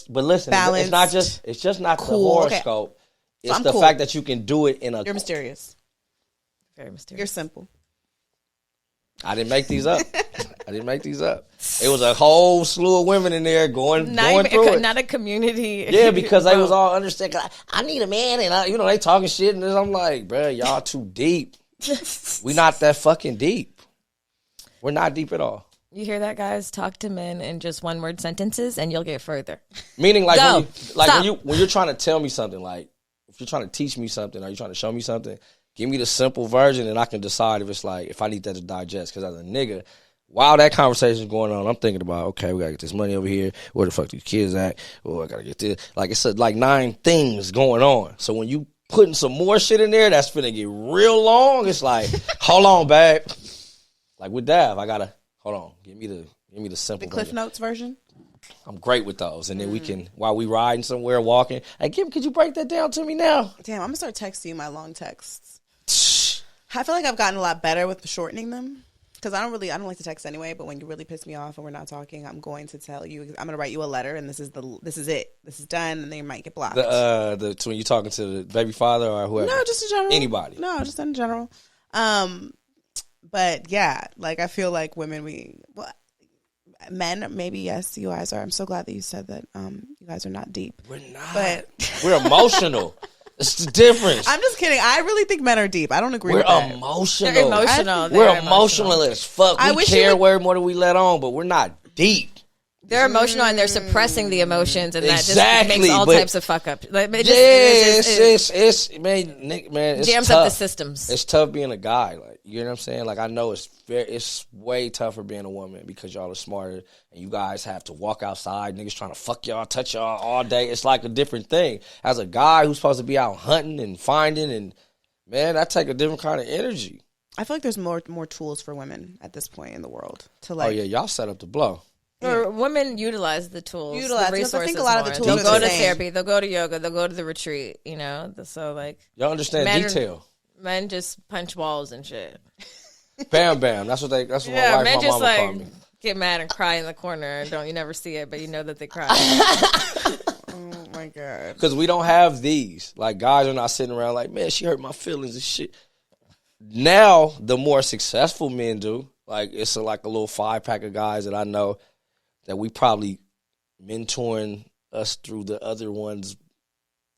But listen, Balanced, it's just not cool, the horoscope. okay. It's So the cool. fact that you can do it in a. You're mysterious. Very mysterious. You're simple. I didn't make these up. It was a whole slew of women in there going through it. Not a community. Yeah, because they was all understanding. I need a man, and they talking shit, and I'm like, bro, y'all too deep. We not that fucking deep. We're not deep at all. You hear that, guys? Talk to men in just one word sentences, and you'll get further. Meaning, like, Go. when you're trying to tell me something, like, if you're trying to teach me something, or you're trying to show me something, give me the simple version, and I can decide if I need that to digest. Because as a nigga, while that conversation is going on, I'm thinking about, okay, we gotta get this money over here. Where the fuck these kids at? Oh, I gotta get this. Like, it's like 9 things going on. So when you putting some more shit in there, that's finna get real long. It's like, hold on, babe. Like with Dav, I gotta hold on. Give me the simple. The Cliff version. Notes version. I'm great with those, and then we can, while we riding somewhere, walking. Hey, Kim, could you break that down to me now? Damn, I'm gonna start texting you my long texts. I feel like I've gotten a lot better with shortening them because I don't like to text anyway. But when you really piss me off and we're not talking, I'm going to tell you. I'm going to write you a letter, and this is it. This is done, and then you might get blocked. So when you talking to the baby father or whoever? No, just in general. Anybody? No, just in general. But yeah, like I feel like women, men, maybe yes, you guys are. I'm so glad that you said that. You guys are not deep. We're not. But we're emotional. It's the difference. I'm just kidding. I really think men are deep. I don't agree with We're that. emotional. They're emotional. We're emotional as fuck. I We wish care you would- way more than we let on, but we're not deep. They're emotional and they're suppressing the emotions, and that Exactly, just makes all but- types of fuck up. Like, it It's jams tough. up the systems. It's tough being a guy. Like, you know what I'm saying? Like, I know it's way tougher being a woman because y'all are smarter and you guys have to walk outside. Niggas trying to fuck y'all, touch y'all all day. It's like a different thing. As a guy who's supposed to be out hunting and finding, and man, that take a different kind of energy. I feel like there's more tools for women at this point in the world to Oh yeah, y'all set up to blow. Or women utilize the tools, Utilize, the because I resources think a lot of the more. tools They'll are go the to same. therapy, they'll go to yoga, they'll go to the retreat. So like Y'all understand Men- detail. men just punch walls and shit. Bam bam. That's what my wife Men and my just mama call like me. get mad and cry in the corner. And you never see it, but you know that they cry. Oh my god. Because we don't have these. Like, guys are not sitting around like, man, she hurt my feelings and shit. Now, the more successful men do. Like, it's like a little 5-pack of guys that I know that we probably mentoring us through the other ones.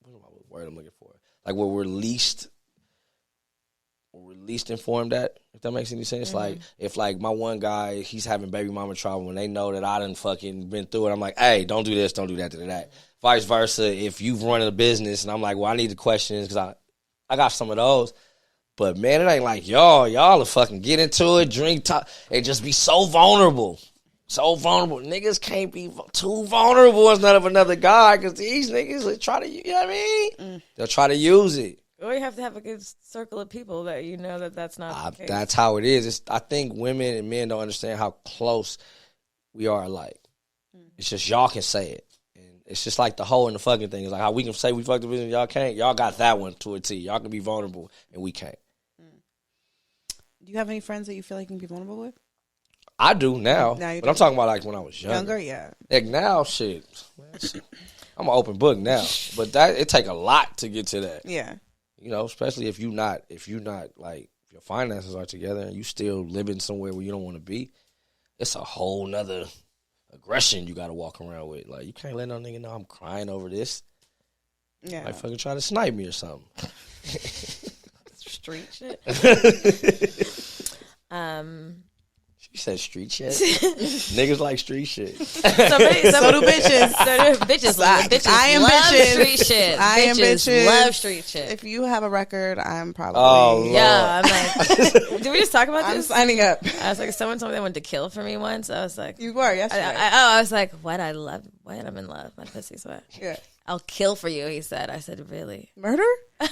What word I'm looking for? Like, where we're least informed at, if that makes any sense. Mm-hmm. Like, if like my one guy, he's having baby mama trouble and they know that I done fucking been through it, I'm like, hey, don't do this, don't do that, do that. Vice versa, if you've run a business and I'm like, well, I need the questions because I got some of those. But man, it ain't like y'all will fucking get into it, drink, talk, and just be so vulnerable. So vulnerable. Niggas can't be too vulnerable in front of another guy because these niggas will try to, you know what I mean? They'll try to use it. Or you have to have a good circle of people that you know that's not the case. That's how it is. I think women and men don't understand how close we are alike. It's just y'all can say it. And it's just like the whole and the fucking thing. It's like how we can say we fucked the business, y'all can't. Y'all got that one to a T. Y'all can be vulnerable and we can't. Do you have any friends that you feel like you can be vulnerable with? I do now. Now you But I'm do. talking about like when I was younger. Younger, yeah. Like now, shit. I'm an open book now. But it take a lot to get to that. Yeah. You know, especially if you not like if your finances are together and you still living somewhere where you don't want to be, it's a whole nother aggression you got to walk around with. Like, you can't let no nigga know I'm crying over this. Yeah. Like, fucking try to snipe me or something. Street shit. She said street shit. Niggas like street shit. So do bitches. Bitches I am love bitches. street shit. I am bitches. Love street shit. If you have a record, I'm probably. Oh, yeah, I'm like, did we just talk about I'm this? signing up. I was like, someone told me they wanted to kill for me once. I was like, You were yesterday. I was like, what? I'm in love. My pussy's wet. Yeah. I'll kill for you, he said. I said, really? Murder?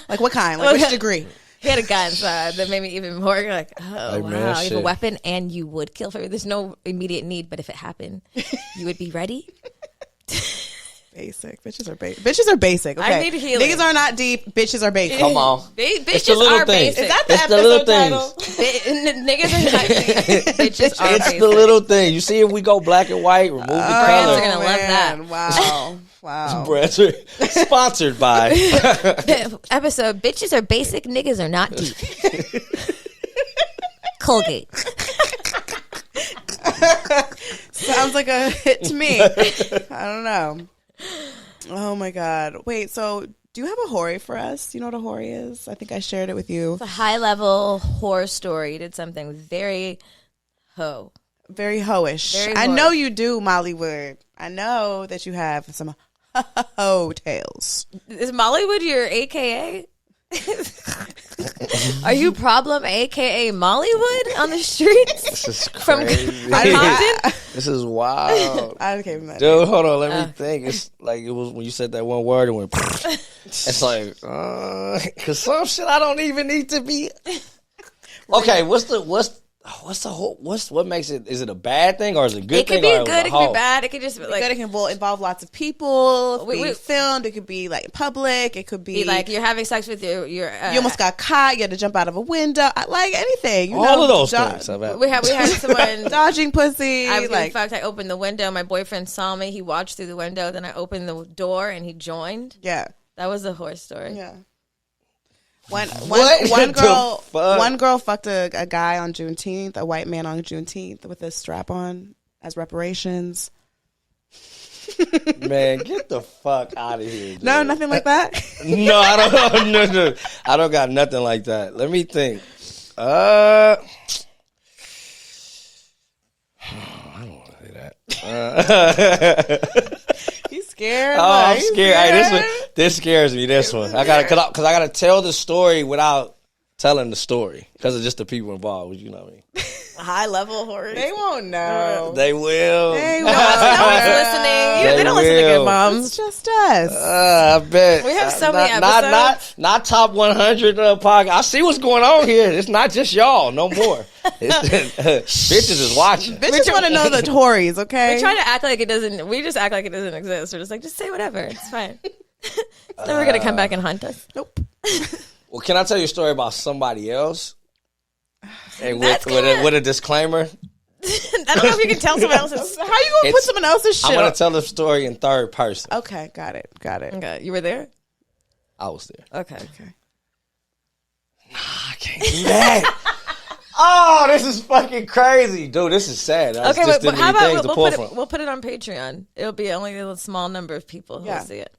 Like what kind? Like which degree? He had a gun, so that made me even more like, oh, Hey, wow. man, You have a shit. weapon and you would kill for me. There's no immediate need, but if it happened, you would be ready. Basic. Bitches are basic. Bitches are basic. Okay. I need healing. Niggas are not deep. Bitches are basic. Come on. Bitches the little are things. basic. Is that the It's the episode little title? Niggas are not deep. Bitches are It's basic. the little thing. You see, if we go black and white, remove the brands color. are gonna love that. Wow. Wow. Brands are sponsored by. Episode, bitches are basic, niggas are not deep. Colgate. Sounds like a hit to me. I don't know. Oh my God. Wait, so do you have a hori for us? You know what a hori is? I think I shared it with you. It's a high level horror story. You did something very ho. Very hoish. Very I hori. know you do, Mollywood. I know that you have some ho tales. Is Mollywood your AKA? Are you problem AKA Mollywood on the streets? This is From crazy. Compton? This is wild. I can't even Dude, hold on. Let me think. It's like it was when you said that one word and went. It's like, because some shit I don't even need to be. Okay, what makes it? Is it a bad thing or is it a good It thing? could be or good, it could be bad. It could just be Like, like, it can involve lots of people. It could We be filmed. It could be like public. It could be like you're having sex with your you almost got caught. You had to jump out of a window. Like anything. You All know, of those things. I've had. we had someone dodging pussy. I was getting like fucked. I opened the window. My boyfriend saw me. He watched through the window. Then I opened the door and he joined. yeah, That was a horror story. yeah. One the fuck? girl fucked a guy on Juneteenth, a white man on Juneteenth with a strap on as reparations. Man, get the fuck out of here. Dude. No, nothing like that. No, I don't. No, I don't got nothing like that. Let me think. I don't want to say that. He's scared. Oh, I'm He's scared. Hey, this scares me. This one, I gotta tell the story without telling the story because of just the people involved. You know what I mean? High level horror. They won't know. They will. They No one's listening. They don't listen to Good will. Moms. It's just us. I bet We have so many not, episodes. Not top 100 podcast. I see what's going on here. It's not just y'all no more. Bitches is watching. Bitches want to know the Tories, okay? We try to act like it doesn't. We just act like it doesn't exist. We're just like, just say whatever. It's fine. It's never gonna come back and hunt us. Nope. Well, can I tell you a story about somebody else? And That's with a disclaimer. I don't know if you can tell someone else's. How you gonna put someone else's shit? I'm gonna up? tell the story in third person. Okay, got it. Okay, you were there. I was there. Okay. I can't do that. Oh, this is fucking crazy, dude. This is sad. That's Okay, just but too how many about things to pull from. we'll put it on Patreon. It'll be only a small number of people who will see it.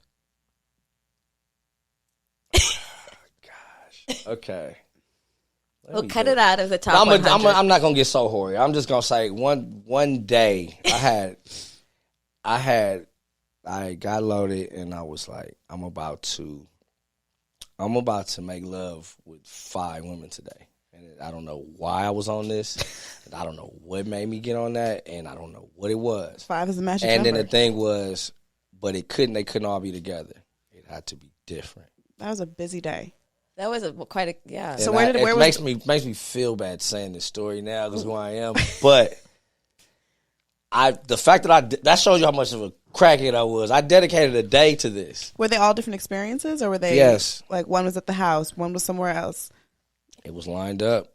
Okay. We'll cut it out of the top 100. I'm not gonna get so hoary. I'm just gonna say one day I got loaded and I was like, I'm about to make love with 5 women today. And I don't know why I was on this. And I don't know what made me get on that, and I don't know what it was. 5 is a magic And number. then the thing was, but they couldn't all be together. It had to be different. That was a busy day. That was quite a yeah. So And where makes me feel bad saying this story now because who I am, but the fact that that shows you how much of a crackhead I was. I dedicated a day to this. Were they all different experiences, or were they? Yes. Like one was at the house, one was somewhere else. It was lined up.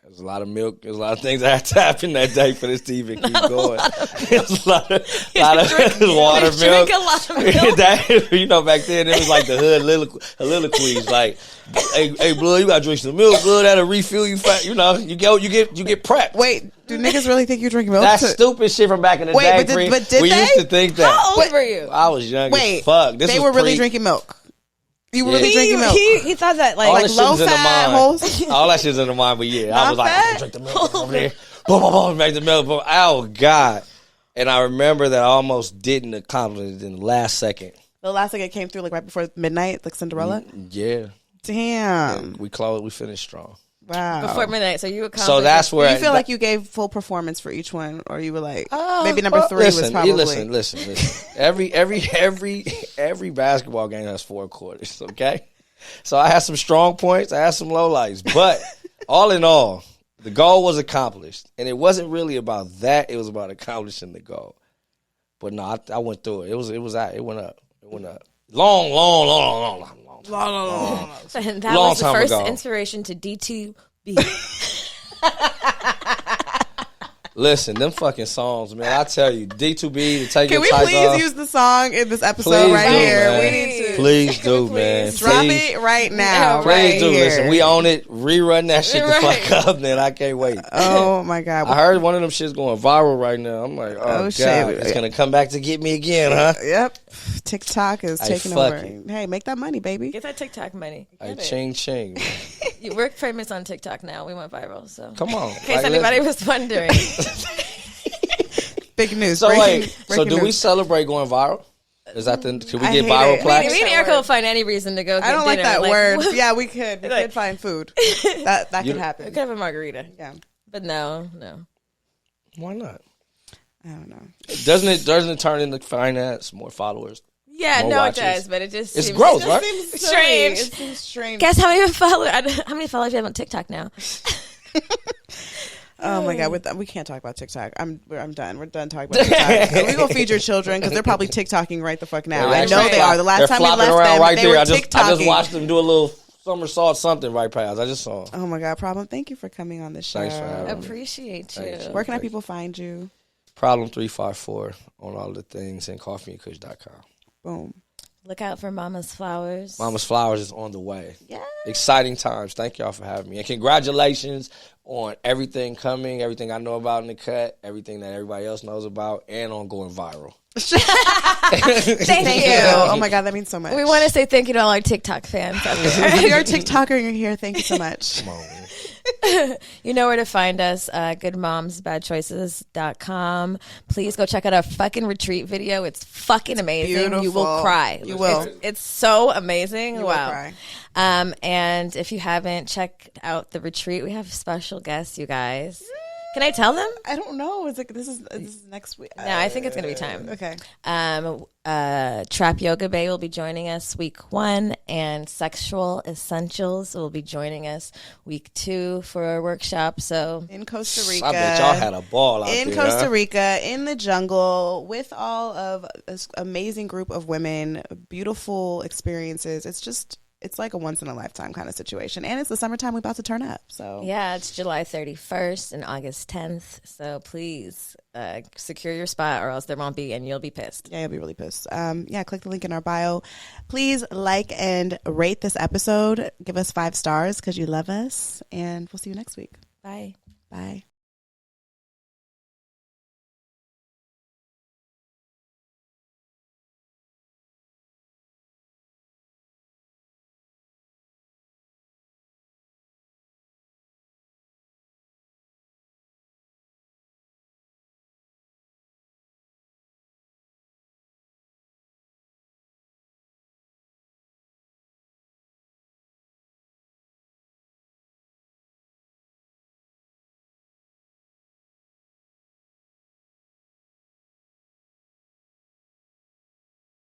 There's a lot of milk. There's a lot of things that had to happen that day for this to even keep going. There's a lot of water milk. Drink a lot of milk. Back then it was like the hood soliloquies. Like, hey, blood, you gotta drink some milk, blood. That'll refill you. You get prepped. Wait, do niggas really think you drink milk? That's stupid shit from back in the day. But did we they? used to think that. How old were you? I was young Wait, as fuck. They were really drinking milk. You were really drinking milk. He thought that All like that shit low was in the fat, mind. All that shit's in the mind, but yeah, I was like, I'm gonna drink the milk over there. boom, boom, boom, make the milk. Boom. Oh God! And I remember that I almost didn't accomplish it in the last second. The last thing it came through like right before midnight, like Cinderella. Yeah. Damn. We finished strong. Wow. Before midnight, so you accomplished. So that's where you feel like you gave full performance for each one, or you were like maybe number well, 3 was probably. Listen. Every basketball game has 4 quarters. Okay, so I had some strong points, I had some low lights, but all in all, the goal was accomplished, and it wasn't really about that. It was about accomplishing the goal. But no, I went through it. It went up. It went up. Long. And that Long was the time first ago. inspiration to D2B. Listen, them fucking songs, man. I tell you, D2B, to take Can your we tights please off. use the song in this episode Please right do, here? man. We need to Please do, man. drop Please. it right now. Please right do. here. Listen, we own it. Rerun that shit the fuck up, man. I can't wait. Oh my God. I heard one of them shit's going viral right now. I'm like, oh God, shit. it's gonna come back to get me again, huh? Yep. TikTok is Hey, taking fuck over. it. Hey, make that money, baby. Get that TikTok money. Hey, Get it. ching ching. We're famous on TikTok now. We went viral. So Come on. in case anybody was wondering. Big news. So breaking, wait, so breaking do we news. celebrate going viral? Is that the? Could we I get hate viral it. plaques? Me and Erica will find any reason to go get I don't like dinner. that word. Yeah, we could. We Like- could find food. That could We happen. could have a margarita. Yeah. But no. Why not? I don't know. Doesn't it turn into finance, more followers? Yeah, More no, watches. it does, but it just It's seems gross, It right? seems silly. Strange. It seems strange. Guess how many followers you have on TikTok now? Oh my God, we can't talk about TikTok. I'm done. We're done talking about TikTok. We gonna feed your children because they're probably TikToking right the fuck now. They're I know actually they are. The last they're time we flopping left around them, right they there. were I just TikToking. watched them do a little somersault something right past. I just saw. Oh my God, Problem. Thank you for coming on the show. Thanks for having me. Appreciate you. Thanks. Where can people find you? Problem 354 on all the things and coffeeandkush.com. Boom. Look out for Mama's Flowers. Mama's Flowers is on the way. Yeah. Exciting times. Thank y'all for having me. And congratulations on everything coming, everything I know about in the cut, everything that everybody else knows about, and on going viral. Thank you. Oh my God, that means so much. We want to say thank you to all our TikTok fans out there. If you're a TikToker and you're here, thank you so much. Come on, man. You know where to find us, goodmomsbadchoices.com. Please go check out our fucking retreat video. It's fucking amazing. Beautiful. You will cry. You will. It's so amazing. You will wow. cry. And if you haven't checked out the retreat, we have special guests, you guys. Can I tell them? I don't know. Is it this is next week? No, I think it's going to be time. Okay. Trap Yoga Bay will be joining us week 1, and Sexual Essentials will be joining us week 2 for a workshop. So In Costa Rica. I bet y'all had a ball out in there. Costa huh? Rica, in the jungle, with all of this amazing group of women, beautiful experiences. It's like a once in a lifetime kind of situation, and it's the summertime. We're about to turn up. So yeah, it's July 31st and August 10th. So please secure your spot, or else there won't be, and you'll be pissed. yeah, you'll be really pissed. Click the link in our bio. Please like and rate this episode. Give us 5 stars because you love us, and we'll see you next week. Bye. Bye.